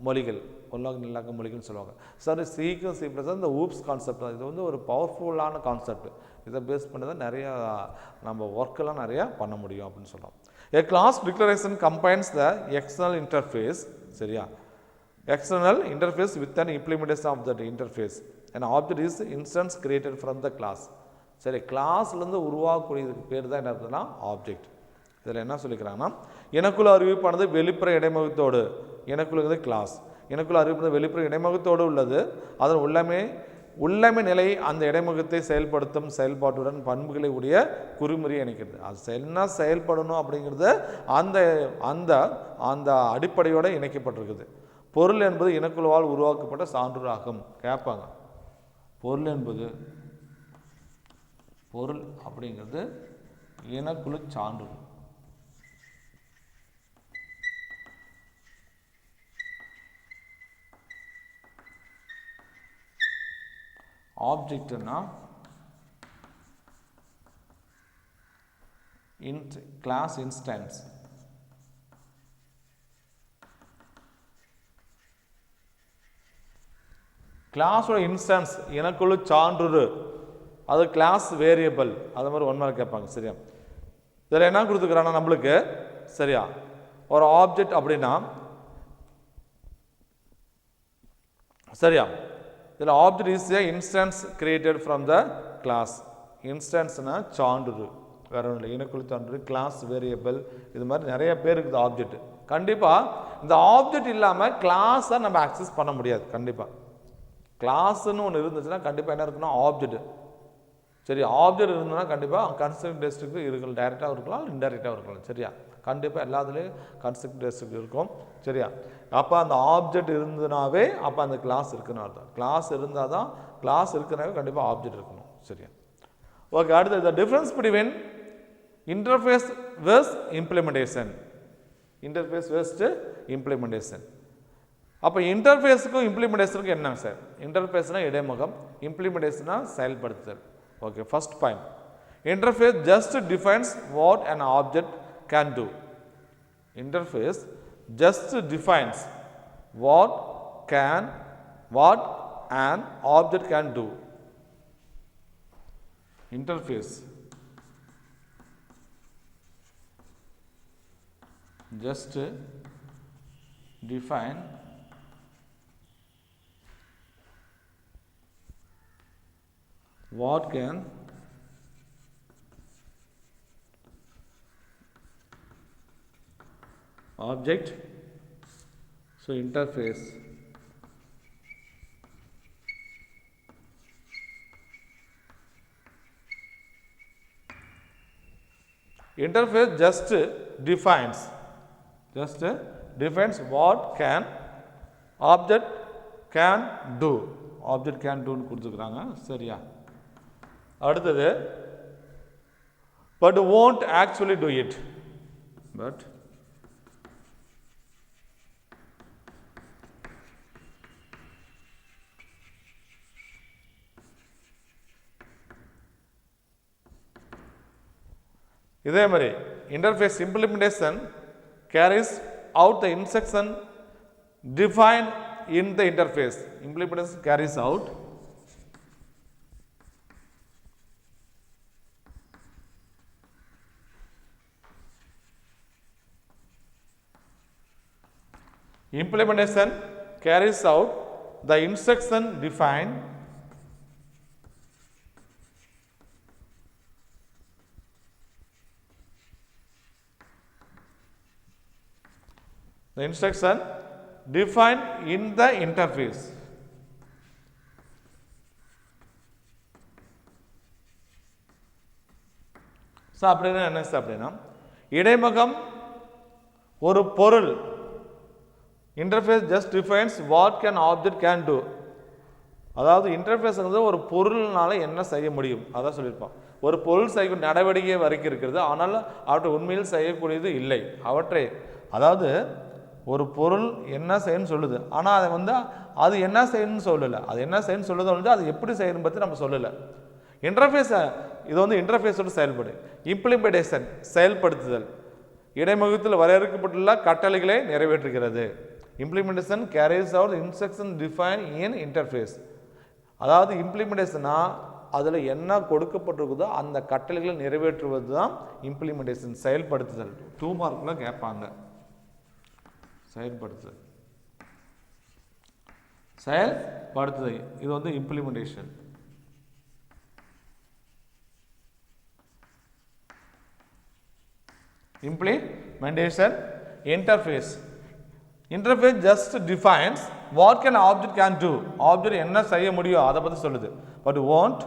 மொழிகள். பொருளாக நில்லாக்க மொழிகள்னு சொல்லுவாங்க. சார் சிக்கும் சி ப்ளஸ் இந்த ஊப்ஸ் கான்செப்ட் தான். இது வந்து ஒரு பவர்ஃபுல்லான கான்செப்ட். இதை பேஸ் பண்ணி தான் நிறையா நம்ம ஒர்க்கெல்லாம் நிறையா பண்ண முடியும் அப்படின்னு சொல்கிறோம். A class declaration combines the external interface, சரியா, external interface with an implementation of that interface. An object is instance created from the class. சரி, கிளாஸ்லேருந்து உருவாக்கக்கூடியதுக்கு பேர் தான் என்ன இருக்குதுன்னா ஆப்ஜெக்ட். இதில் என்ன சொல்லிக்கிறாங்கன்னா, எனக்குள்ள அறிவிப்பானது வெளிப்புற இடைமுகத்தோடு, எனக்குள்ளது கிளாஸ், எனக்குள்ள அறிவிப்பானது வெளிப்புற இடைமுகத்தோடு உள்ளது, அதன் உள்ளமை நிலை அந்த இடைமுகத்தை செயல்படுத்தும் செயல்பாட்டுடன் பண்புகளை உடைய குறிமுறையை இணைக்கிறது. அது என்ன செயல்படணும் அப்படிங்கிறது அந்த அந்த அந்த அடிப்படையோடு இணைக்கப்பட்டிருக்குது. பொருள் என்பது இனக்குழுவால் உருவாக்கப்பட்ட சான்றுராகும். கேட்பாங்க, பொருள் அப்படிங்கிறது இனக்குழு சான்று. ஆப்ஜெக்ட்னா கிளாஸ் இன்ஸ்டன்ஸ். கிளாஸோட இன்ஸ்டன்ஸ் எனக்குள்ள சான்று, அது கிளாஸ் வேரியபிள். அது மாதிரி ஒன் மார்க் கேட்பாங்க. சரியா, இதில் என்ன கொடுத்துக்கிறான்னா நம்மளுக்கு, சரியா, ஒரு ஆப்ஜெக்ட் அப்படின்னா, சரியா, இதில் object is a instance created from the class. இன்ஸ்டன்ஸ்னா சான்று, வேற ஒன்றும் இல்லை, இனக்குழு சான்று, கிளாஸ் வேரியபிள், இது மாதிரி நிறைய பேர் இருக்குது ஆப்ஜெக்ட். கண்டிப்பாக இந்த ஆப்ஜெக்ட் இல்லாமல் கிளாஸை நம்ம அக்சஸ் பண்ண முடியாது. கண்டிப்பாக கிளாஸ்ன்னு ஒன்று இருந்துச்சுன்னா கண்டிப்பாக என்ன இருக்குன்னா ஆப்ஜெக்ட். சரி, ஆப்ஜெக்ட் இருந்ததுன்னா கண்டிப்பாக கன்ஸ்ட்ரக்ட் டெஸ்ட்டுக்கு இருக்கலாம், டைரெக்டாக இருக்கலாம், இன்டைரக்டாக இருக்கலாம். சரியா, கண்டிப்பாக எல்லாத்துலேயும் கன்ஸ்ட்ரக்ட் டெஸ்ட்டுக்கு இருக்கும். சரியா, அப்போ அந்த ஆப்ஜெக்ட் இருந்ததுனாவே அப்போ அந்த கிளாஸ் இருக்குன்னு அர்த்தம். கிளாஸ் இருந்தால் தான், கிளாஸ் இருக்குனாவே கண்டிப்பாக ஆப்ஜெக்ட் இருக்கணும். சரியா, ஓகே. அடுத்து the difference between interface verse implementation. Interface versed implementation. அப்போ இன்டர்ஃபேஸுக்கும் இம்ப்ளிமெண்டேஷனுக்கும் என்னங்க சார்? இன்டர்ஃபேஸ்னா இடைமுகம், இம்ப்ளிமெண்டேஷனா செயல்படுத்துதல். Okay, first point, interface just defines what an object can do. Interface just defines what an object can do. Interface just define what can object. So interface just defines what can object can do. Object can do ன்னு கொடுத்துக்கிறாங்க. சரியா, அடுத்தது but won't actually do it. But இதே மாதிரி interface implementation carries out the instruction define in the interface. Implementation carries out implementation carries out the instruction defined in the interface. So அப்படின்னா என்ன sir? அப்படின்னா இடைமுகம் ஒரு பொருள், interface just defines what can object can do. அதாவது இன்டர்ஃபேஸ்ங்கிறது ஒரு பொருள்னால என்ன செய்ய முடியும் அதான் சொல்லியிருப்பான். ஒரு பொருள் செய்யும் நடவடிக்கை வரைக்கும் இருக்கிறது, ஆனால் அவற்றை உண்மையில் செய்யக்கூடியது இல்லை. அவற்றை, அதாவது ஒரு பொருள் என்ன செய்யணும்னு சொல்லுது, ஆனால் அதை அது என்ன செய்யணும்னு சொல்லலை. அது என்ன செய்யணும்னு சொல்லுது, அது எப்படி செய்யணும் பற்றி நம்ம சொல்லலை. இன்டர்ஃபேஸை, இது இன்டர்ஃபேஸோட செயல்பாடு. இம்ப்ளிமெண்டேஷன் செயல்படுத்துதல், இடைமுகத்தில் வரையறுக்கப்பட்டுள்ள கட்டளைகளை நிறைவேற்றுகிறது. implementation carries out the instruction defined in interface. அதாவது இம்ப்ளிமெண்டேஷனா அதில் என்ன கொடுக்கப்பட்டிருக்குதோ அந்த கட்டளைகளை நிறைவேற்றுவது தான் இம்ப்ளிமெண்டேஷன், செயல்படுத்துதல். 2 மார்க்கில் கேட்பாங்க. செயல்படுத்துதல் இது வந்து implementation. Implementation interface. Interface just defines what can object can do. Object என்ன செய்ய முடியும் அதை பற்றி சொல்லுது. But won't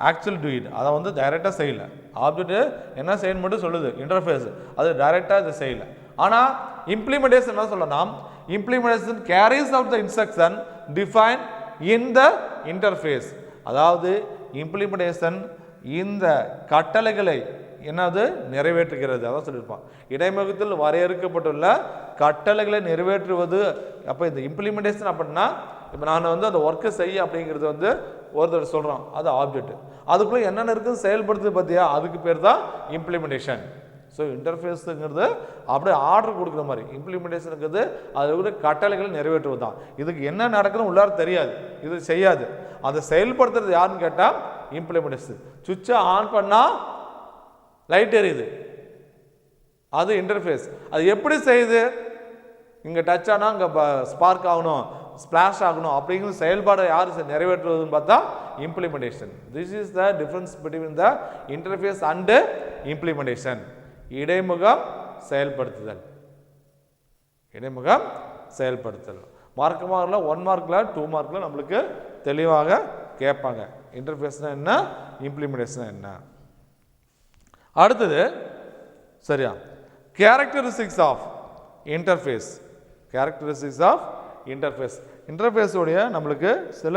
actually do it. அதை வந்து டைரெக்டாக செய்யலை. ஆப்ஜெக்ட் என்ன செய்யணும் மட்டும் சொல்லுது இன்டர்ஃபேஸ், அது டைரெக்டாக இதை செய்யலை. ஆனால் இம்ப்ளிமெண்டேஷன் என்ன சொல்லலாம், implementation carries out the instruction define in the interface. அதாவது இம்ப்ளிமெண்டேஷன் இந்த கட்டளைகளை என்னது நிறைவேற்றுகிறது. அதான் சொல்லியிருப்பான், இடைமுகத்தில் வரையறுக்கப்பட்டுள்ள கட்டளைகளை நிறைவேற்றுவது. அப்போ இந்த இம்ப்ளிமெண்டேஷன் அப்படின்னா, இப்போ நான் வந்து அந்த ஒர்க்கை செய்ய அப்படிங்கிறது வந்து ஒருத்தர் சொல்கிறோம், அது ஆப்ஜெக்ட். அதுக்குள்ளே என்னென்ன இருக்குது செயல்படுத்துது பார்த்தியா, அதுக்கு பேர் தான் இம்ப்ளிமெண்டேஷன். ஸோ இன்டர்ஃபேஸுங்கிறது அப்படியே ஆர்டர் கொடுக்குற மாதிரி, இம்ப்ளிமெண்டேஷனுங்கிறது அது கூட கட்டளைகளை நிறைவேற்றுவது தான். இதுக்கு என்ன நடக்குதுன்னு உள்ளார தெரியாது, இது செய்யாது. அதை செயல்படுத்துறது யாருன்னு கேட்டால் இம்ப்ளிமெண்டேஷன். சுவிட்சை ஆன் பண்ணால் லைட் எரியுது, அது இன்டர்ஃபேஸ். அது எப்படி செய்யுது, இங்கே டச் ஆனால் இங்கே ஸ்பார்க் ஆகணும், ஸ்பிளாஷ் ஆகணும் அப்படிங்கிற செயல்பாடை யார் நிறைவேற்றுவதுன்னு பார்த்தா implementation. This is the difference between the interface and implementation. இடைமுகம் செயல்படுத்துதல், இடைமுகம் செயல்படுத்துதல். மார்க்கில் 1 மார்க்கில் 2 மார்க்கில் நம்மளுக்கு தெளிவாக கேட்பாங்க, இன்டர்ஃபேஸ்னா என்ன, இம்ப்ளிமெண்டேஷன் என்ன. அடுத்தது சரியா, characteristics of interface. Characteristics of interface. இன்டர்ஃபேஸோடைய நம்மளுக்கு சில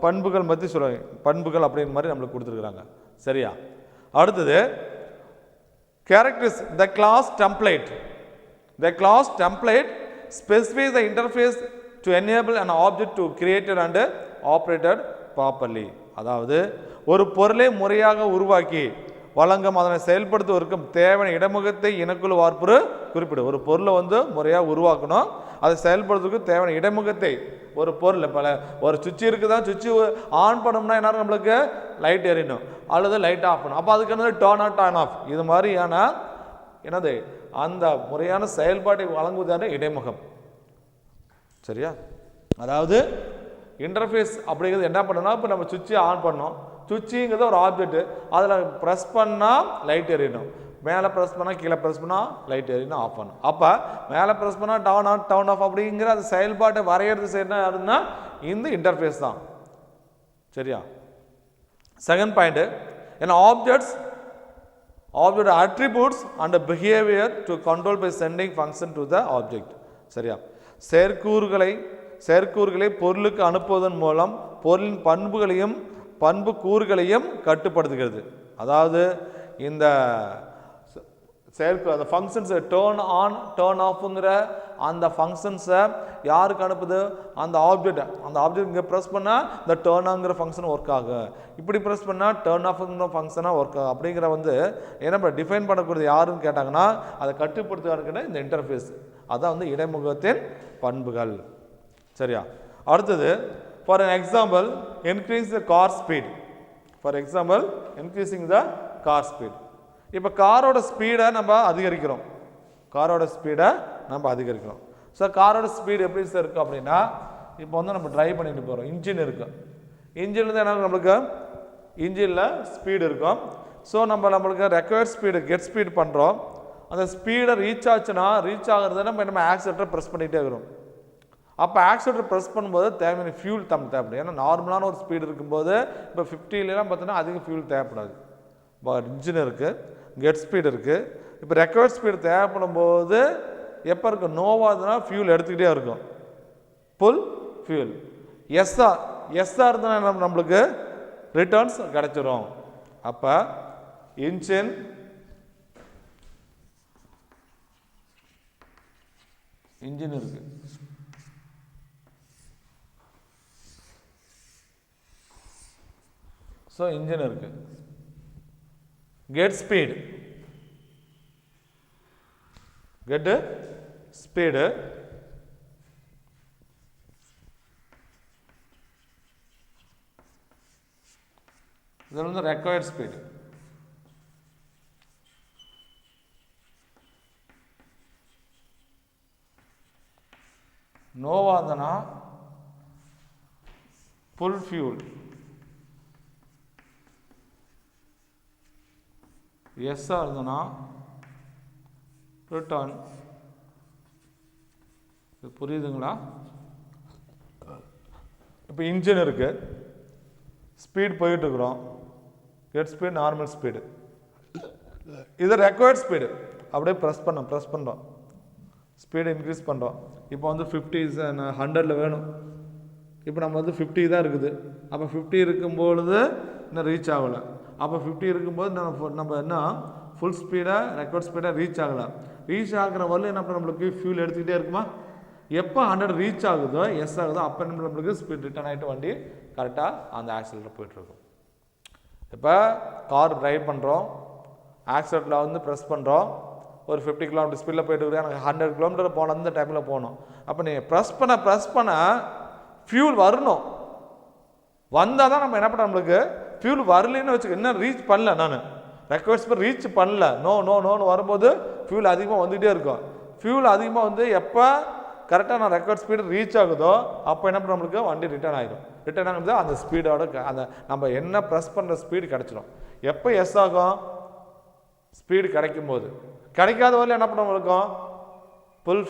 பண்புகள் பற்றி சொல்ல, பண்புகள் அப்படிங்கிற மாதிரி நம்மளுக்கு கொடுத்துருக்குறாங்க. சரியா, அடுத்தது characteristics. The class template. The class template specifies the interface to enable an object to created and operated properly. அதாவது ஒரு பொருளை முறையாக உருவாக்கி வழங்கும் அதனை செயல்படுத்துவதற்கும் தேவையான இடைமுகத்தை இனக்குழு வார்ப்புரு குறிப்பிடும். ஒரு பொருளை வந்து முறையாக உருவாக்கணும், அதை செயல்படுத்துறதுக்கு தேவையான இடைமுகத்தை. ஒரு பொருள் பல ஒரு சுவிட்ச் இருக்குதான், சுவிட்ச் ஆன் பண்ணோம்னா என்ன நம்மளுக்கு லைட் எரியணும் அல்லது லைட் ஆஃப் பண்ணணும். அப்போ அதுக்கு என்னது டர்ன் ஆன் டர்ன் ஆஃப், இது மாதிரியான என்னது அந்த முறையான செயல்பாட்டை வழங்குவதான இடைமுகம். சரியா, அதாவது இன்டர்ஃபேஸ் அப்படிங்கிறது என்ன பண்ணணும்னா, இப்போ நம்ம சுவிட்சை ஆன் பண்ணோம், சுவிட்சுங்கிறது ஒரு ஆப்ஜெக்ட், அதில் ப்ரெஸ் பண்ணால் லைட் எரியணும், மேலே ப்ரெஸ் பண்ணால் கீழே ப்ரெஸ் பண்ணால் லைட் எரியணும், ஆஃப் பண்ணணும். அப்போ மேலே ப்ரெஸ் பண்ணால் டவுன் ஆன் டவுன் ஆஃப் அப்படிங்கிற அந்த செயல்பாட்டை வரைகிறது செய்யணும் யாருன்னா இந்த இன்டர்ஃபேஸ் தான். சரியா, செகண்ட் பாயிண்ட், ஏன்னா object attributes and behaviour to control by sending function to the object. சரியா, செயற்கூறுகளை பொருளுக்கு அனுப்புவதன் மூலம் பொருளின் பண்பு கூறுகளையும் கட்டுப்படுத்துகிறது. அதாவது இந்த செயற்கூறு அந்த ஃபங்க்ஷன்ஸை டேர்ன் ஆன் டேர்ன் ஆஃப்ங்கிற அந்த ஃபங்க்ஷன்ஸை யாருக்கு அனுப்புது, அந்த ஆப்ஜெக்ட் இங்கே ப்ரெஸ் பண்ணால் இந்த டேர்ன் ஆங்கிற ஃபங்க்ஷன் ஒர்க் ஆகும், இப்படி ப்ரெஸ் பண்ணால் டேர்ன் ஆஃப்ங்கிற ஃபங்க்ஷனாக ஒர்க் ஆகும். அப்படிங்கிற வந்து என்ன டிஃபைன் பண்ணக்கூடியது யாருன்னு கேட்டாங்கன்னா அதை கட்டுப்படுத்துவாருக்கிட்ட இந்த இன்டர்ஃபேஸ். அதான் வந்து இடைமுகத்தின் பண்புகள். சரியா, அடுத்தது for an example, increase the car speed. For example, increasing the car speed. இப்போ காரோட ஸ்பீடை நம்ம அதிகரிக்கிறோம், ஸோ காரோட ஸ்பீடு எப்படி சார் இருக்குது அப்படின்னா, இப்போ வந்து நம்ம ட்ரைவ் பண்ணிட்டு போகிறோம், இன்ஜின் இருக்குது, இன்ஜின்லேருந்து என்ன நம்மளுக்கு இன்ஜினில் ஸ்பீடு இருக்கும். ஸோ நம்மளுக்கு ரெக்வயர்ட் ஸ்பீடு கெட் ஸ்பீட் பண்ணுறோம், அந்த ஸ்பீடை ரீச் ஆச்சுன்னா ரீச் ஆகிறது நம்ம ஆக்சிலேட்டரை ப்ரெஸ் பண்ணிகிட்டே இருக்கிறோம். அப்போ ஆக்சிலேட்டர் ப்ரெஸ் பண்ணும்போது தேவையான ஃபியூல் தேவைப்படும். ஏன்னா நார்மலான ஒரு ஸ்பீடு இருக்கும்போது இப்போ 50லாம் பார்த்தீங்கன்னா அதிக ஃபியூல் தேவைப்படாது. இப்போ இன்ஜின் இருக்குது, கெட் ஸ்பீடு இருக்குது, இப்போ ரெக்வயர்ட் ஸ்பீடு தேவைப்படும் போது எப்போ இருக்கும், நோவாதுன்னா ஃபியூல் எடுத்துக்கிட்டே இருக்கும், புல் ஃபியூல். எஸ்ஆர் இருந்தால் நம்மளுக்கு ரிட்டர்ன்ஸ் கிடச்சிரும். அப்போ இன்ஜின் இருக்குது, ஸோ இன்ஜின் இருக்கு, கெட் ஸ்பீடு இதில் வந்து ரெக்வயர்ட் ஸ்பீடு. நோவா இருந்தனா ஃபுல் ஃபியூல், எஸ்ஸாக இருந்தனா ரிட்டர்ன். இது புரியுதுங்களா? இப்போ இன்ஜின் இருக்குது, ஸ்பீட் போயிட்டுருக்குறோம், கெட் ஸ்பீட் நார்மல் ஸ்பீடு. இது ரெக்வயர்ட் ஸ்பீடு. அப்படியே ப்ரெஸ் பண்ணுறோம், ஸ்பீடு இன்க்ரீஸ் பண்ணுறோம். இப்போ வந்து 50 100 வேணும். இப்போ நம்ம வந்து 50 தான் இருக்குது. அப்போ 50 இருக்கும்பொழுது இன்னும் ரீச் ஆகலை. அப்போ 50 இருக்கும்போது நம்ம என்ன ஃபுல் ஸ்பீடாக ரெக்வயர்ட் ஸ்பீடாக ரீச் ஆகலை. ரீச் ஆகிற வரல என்ன பண்ண நம்மளுக்கு ஃபியூல் எடுத்துக்கிட்டே இருக்குமா? எப்போ 100 ரீச் ஆகுதோ எஸ் ஆகுதோ அப்போ நம்மளுக்கு ஸ்பீட் ரிட்டர்ன் ஆகிட்டு வண்டி கரெக்டாக அந்த ஆக்சிலேட்டர் போயிட்டுருக்கும். இப்போ கார் ட்ரைவ் பண்ணுறோம், ஆக்சிலேட்டரில் வந்து ப்ரெஸ் பண்ணுறோம், ஒரு 50 km ஸ்பீடில் போயிட்டு இருக்கேன், எனக்கு 100 km போன அந்த டைமில் போகணும். அப்போ நீங்கள் ப்ரெஸ் பண்ண ஃபியூல் வரணும். வந்தால் தான் நம்ம என்ன பண்ண நம்மளுக்கு ஃபியூல் வரலன்னு வச்சுக்க. இன்னும் ரீச் பண்ணல, நான் ரெக்வயர்ட் ஸ்பீட் ரீச் பண்ணல, நோன்னு வரும்போது ஃபியூல் அதிகமாக வந்துகிட்டே இருக்கும். ஃபியூல் அதிகமாக வந்து எப்போ கரெக்டாக நான் ரெக்வயர்ட் ஸ்பீடு ரீச் ஆகுதோ அப்போ என்ன பண்ண நம்மளுக்கு வண்டி ரிட்டர்ன் ஆகிடும். ரிட்டர்ன் ஆகுது அந்த ஸ்பீடோட அந்த நம்ம என்ன ப்ரெஸ் பண்ணுற ஸ்பீடு கிடச்சிடும். எப்போ எஸ் ஆகும்? ஸ்பீடு கிடைக்கும் போது. கிடைக்காத வரல என்ன பண்ண இருக்கும்? ஃபுல்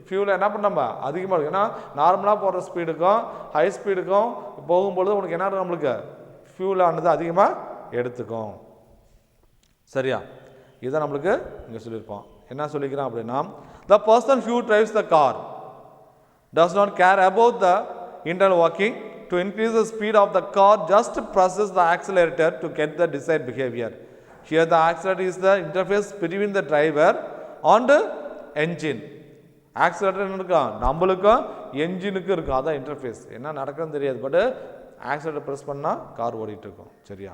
ஃபியூல் என்ன பண்ண நம்ம அதிகமாக இருக்கும். ஏன்னா நார்மலாக போகிற ஸ்பீடுக்கும் ஹை ஸ்பீடுக்கும் போகும்பொழுது உனக்கு என்ன நம்மளுக்கு ஃபியூல் ஆனது அதிகமாக எடுத்துக்கும். சரியா? இதை நம்மளுக்கு இங்கே சொல்லியிருப்போம். என்ன சொல்லிக்கிறோம் அப்படின்னா, the person who drives the car does not care about the internal working. To increase the speed of the car, just presses the accelerator to get the desired behavior. Here the accelerator is the interface between the driver and engine. Accelerator என்ன இருக்கா? நம்மளுக்கும் என்ஜினுக்கும் இருக்கும், அதான் interface. என்ன நடக்குதுன்னு தெரியாது, but oscillator press பண்ணால் car ஓடிட்டு இருக்கும். சரியா?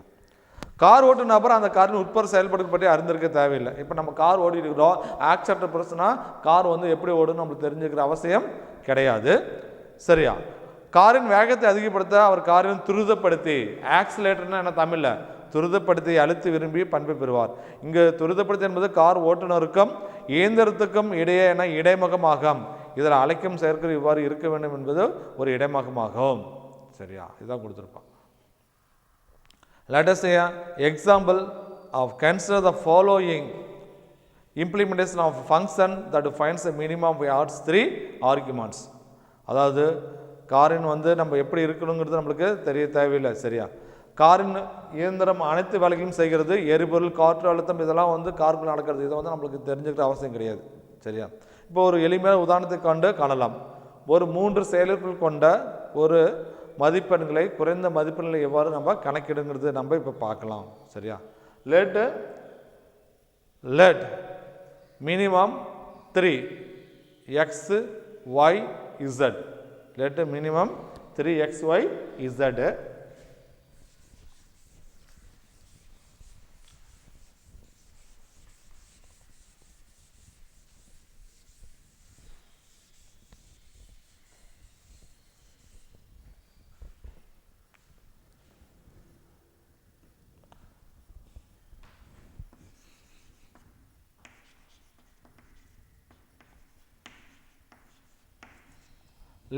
கார் ஓட்டுன அப்புறம் அந்த காரின் உட்புற செயல்பாடு பற்றி அறிந்திருக்க தேவையில்லை. இப்போ நம்ம கார் ஓடிட்டு இருக்கிறோம், ஆக்சிலேட்டர் ப்ரெஸ்னா கார் வந்து எப்படி ஓடுன்னு நம்மளுக்கு தெரிஞ்சுக்கிற அவசியம் கிடையாது. சரியா? காரின் வேகத்தை அதிகப்படுத்த அவர் காரின் துரிதப்படுத்தி, ஆக்சிலேட்டர்னா என்ன தமிழில் துரிதப்படுத்தி அழுத்தி விரும்பி பண்பை பெறுவார். இங்கு துரிதப்படுத்தி என்பது கார் ஓட்டுநருக்கும் இயந்திரத்துக்கும் இடையே என இடைமுகமாகும். இதில் அழைக்கும் செயற்கை இவ்வாறு இருக்க வேண்டும் என்பது ஒரு இடைமுகமாகும். சரியா? இதுதான் கொடுத்துருப்பான். Let us say an example of consider the following implementation of a function that finds a minimum of adds 3 arguments. அதாவது காரின் வந்து நம்ம எப்படி இருக்கணுங்கிறது நம்மளுக்கு தெரிய தேவையில்லை. சரியா? காரின் இயந்திரம் அனைத்து வேலைகளையும் செய்கிறது, எரிபொருள், காற்று அழுத்தம் இதெல்லாம் வந்து காருக்குள்ள நடக்கிறது. இதை வந்து நம்மளுக்கு தெரிஞ்சுக்கிற அவசியம் கிடையாது. சரியா? இப்போ ஒரு எளிமையான உதாரணத்தை கொண்டு காணலாம். ஒரு 3 செயல்கள் கொண்ட ஒரு மதிப்பெண்களை, குறைந்த மதிப்பெண்களை எவ்வாறு நம்ம கணக்கிடுங்கிறது நம்ம இப்போ பார்க்கலாம். சரியா? Let minimum 3 x y z. Let minimum 3 x y z.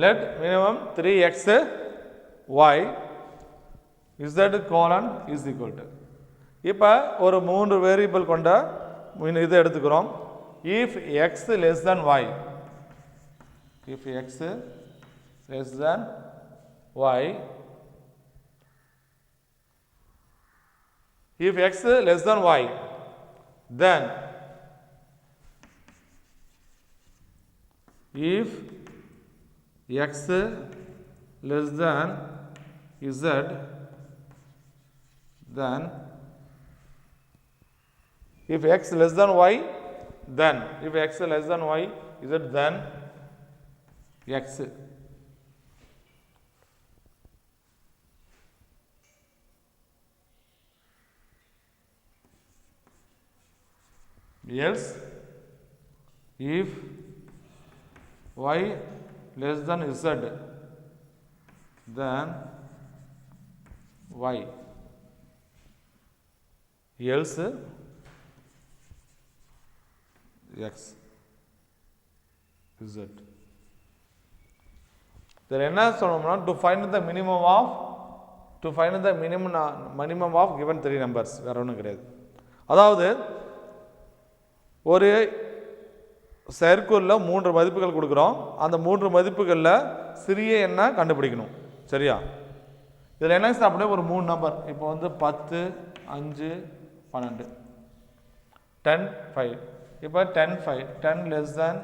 Let minimum 3x y z colon is equal to. இப்போ ஒரு 3 வேரியபிள் கொண்ட இதை எடுத்துக்கிறோம். if x less than y, if x less than y, if x less than y, then if x less than z, then if x less than y, then if x less than y z, then x. Else if y less than z, then y. else x z. இதில் என்ன சொல்லணும்னா to find the minimum of given 3 numbers, வேற ஒன்றும் கிடையாது. அதாவது ஒரு சர்க்கிளில் 3 மதிப்புகள் கொடுக்குறோம். அந்த 3 மதிப்புகளில் சிறிய எண்ணை கண்டுபிடிக்கணும். சரியா? இதில் என்ன அப்படியே ஒரு 3 நம்பர், இப்போ வந்து 10, 5, 12, 10, 5. இப்போ 10, 5, 10 less than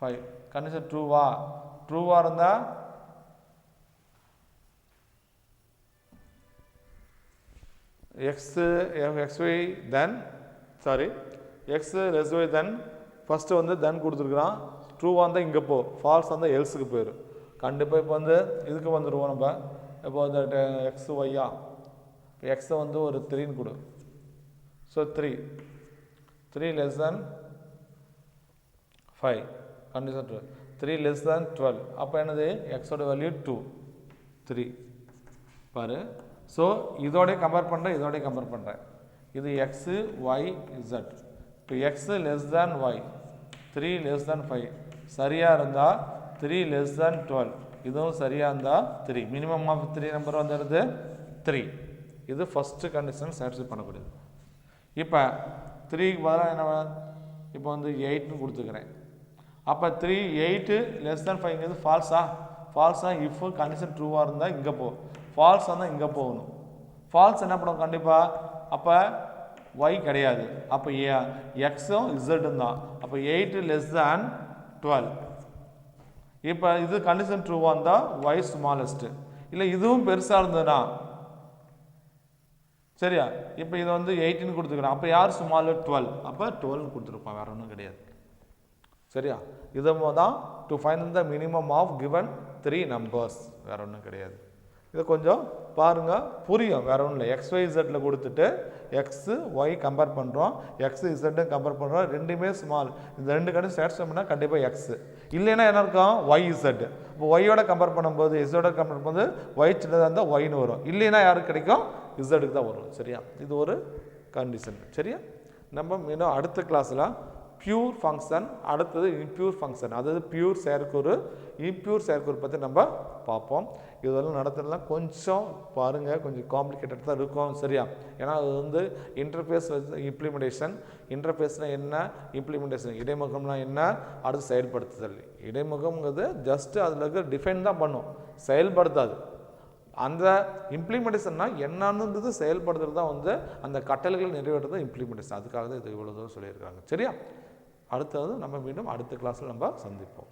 5. கண்டிஷன் ட்ரூவா இருந்தால் xy then x less y then first வந்து தென் கொடுத்துருக்குறான். ட்ரூவாக இருந்தால் இங்கே போ, ஃபால்ஸ் இருந்தால் எல்ஸுக்கு போயிடும். கண்டிப்பாக இப்போ வந்து இதுக்கு வந்துடுவோம் நம்ம. இப்போ வந்து எக்ஸ் ஒய்யா, இப்போ எக்ஸை வந்து ஒரு 3ன்னு கொடு. So 3 less than 5, condition 2. 3 less தேன் 12, அப்போ என்னது எக்ஸோட வேல்யூ 2, 3 பாரு. ஸோ இதோடய கம்பேர் பண்ணுறேன், இது எக்ஸு ஒய் இசட். இப்போ x less than y, 3 less than 5 சரியாக இருந்தால் 3 லெஸ் தேன் 12, இதுவும் சரியாக இருந்தால் 3. மினிமம் ஆஃப் 3 நம்பர் வந்துடுது 3. இது ஃபஸ்ட்டு கண்டிஷன் சாட்டிஸ்ஃபை பண்ணக்கூடியது. இப்போ 3க்கு பதிலாக என்ன, இப்போ வந்து 8ன்னு கொடுத்துக்கிறேன். அப்போ 3, 8 லெஸ் தேன் 5ங்கிறது ஃபால்ஸா இஃப் கண்டிஷன் ட்ரூவாக இருந்தால் இங்கே போ, ஃபால்ஸாக இருந்தால் இங்கே போகணும். ஃபால்ஸ் என்ன பண்ணும் கண்டிப்பாக, அப்போ y கிடையாது, அப்போ எக்ஸும் இசட்டும் தான். அப்போ 8 லெஸ் தேன் 12. இப்போ இது கண்டிஷன் ட்ரூவாக இருந்தால் y ஸ்மாலஸ்ட்டு, இல்லை இதுவும் பெருசாக இருந்ததுன்னா சரியா. இப்போ இது வந்து 18 கொடுத்துக்கிறேன், அப்போ யார் ஸ்மாலு 12, அப்போ 12 கொடுத்துருப்பான், வேறு ஒன்றும் கிடையாது. சரியா? இதை தான் to find the minimum of given 3 numbers, வேறு ஒன்றும் கிடையாது. இதை கொஞ்சம் பாருங்கள், புரியும், வேறு ஒன்றும் இல்லை. எக்ஸ் ஒய் இசட்டில் கொடுத்துட்டு எக்ஸு ஒய் கம்பேர் பண்ணுறோம், எக்ஸு இசட்டும் கம்பேர் பண்ணுறோம், ரெண்டுமே ஸ்மால். இந்த ரெண்டு கண்டு சேட்ஸ் பண்ணால் கண்டிப்பாக எக்ஸு, இல்லைன்னா என்ன இருக்கும் ஒய் இசட். இப்போ ஒய்யோட கம்பேர் பண்ணும்போது இசட்டோட கம்பேர் பண்ணும்போது ஒய் சின்னதாக இருந்தால் ஒய்னு வரும், இல்லைன்னா யாருக்கு கிடைக்கும் இசட்டுக்கு தான் வரும். சரியா? இது ஒரு கண்டிஷன். சரியா? நம்ம இன்னும் அடுத்த கிளாஸில் பியூர் ஃபங்க்ஷன், அடுத்தது இம்பியூர் ஃபங்க்ஷன், அதாவது பியூர் செயற்கூறு, இம்பியூர் செயற்கூறு பற்றி நம்ம பார்ப்போம். இதெல்லாம் நடத்துறதுலாம் கொஞ்சம் பாருங்கள், கொஞ்சம் காம்ப்ளிகேட்டட் தான் இருக்கும். சரியா? ஏன்னா அது வந்து இன்டர்ஃபேஸ் இம்ப்ளிமெண்டேஷன். இன்டர்ஃபேஸ்னால் என்ன, இம்ப்ளிமெண்டேஷன், இடைமுகம்னா என்ன, அடுத்து செயல்படுத்துதல். இடைமுகம்ங்கிறது ஜஸ்ட்டு அதில் இருக்க டிஃபைன் தான் பண்ணும், செயல்படுத்தாது. அந்த இம்ப்ளிமெண்டேஷன்னா என்னன்றது செயல்படுத்துறது தான் வந்து அந்த கட்டளைகள் நிறைவேற்றுறது இம்ப்ளிமெண்டேஷன். அதுக்காக தான் இது இவ்வளோ தூரம் சொல்லியிருக்காங்க. சரியா? அடுத்தது நம்ம மீண்டும் அடுத்த கிளாஸில் நம்ம சந்திப்போம்.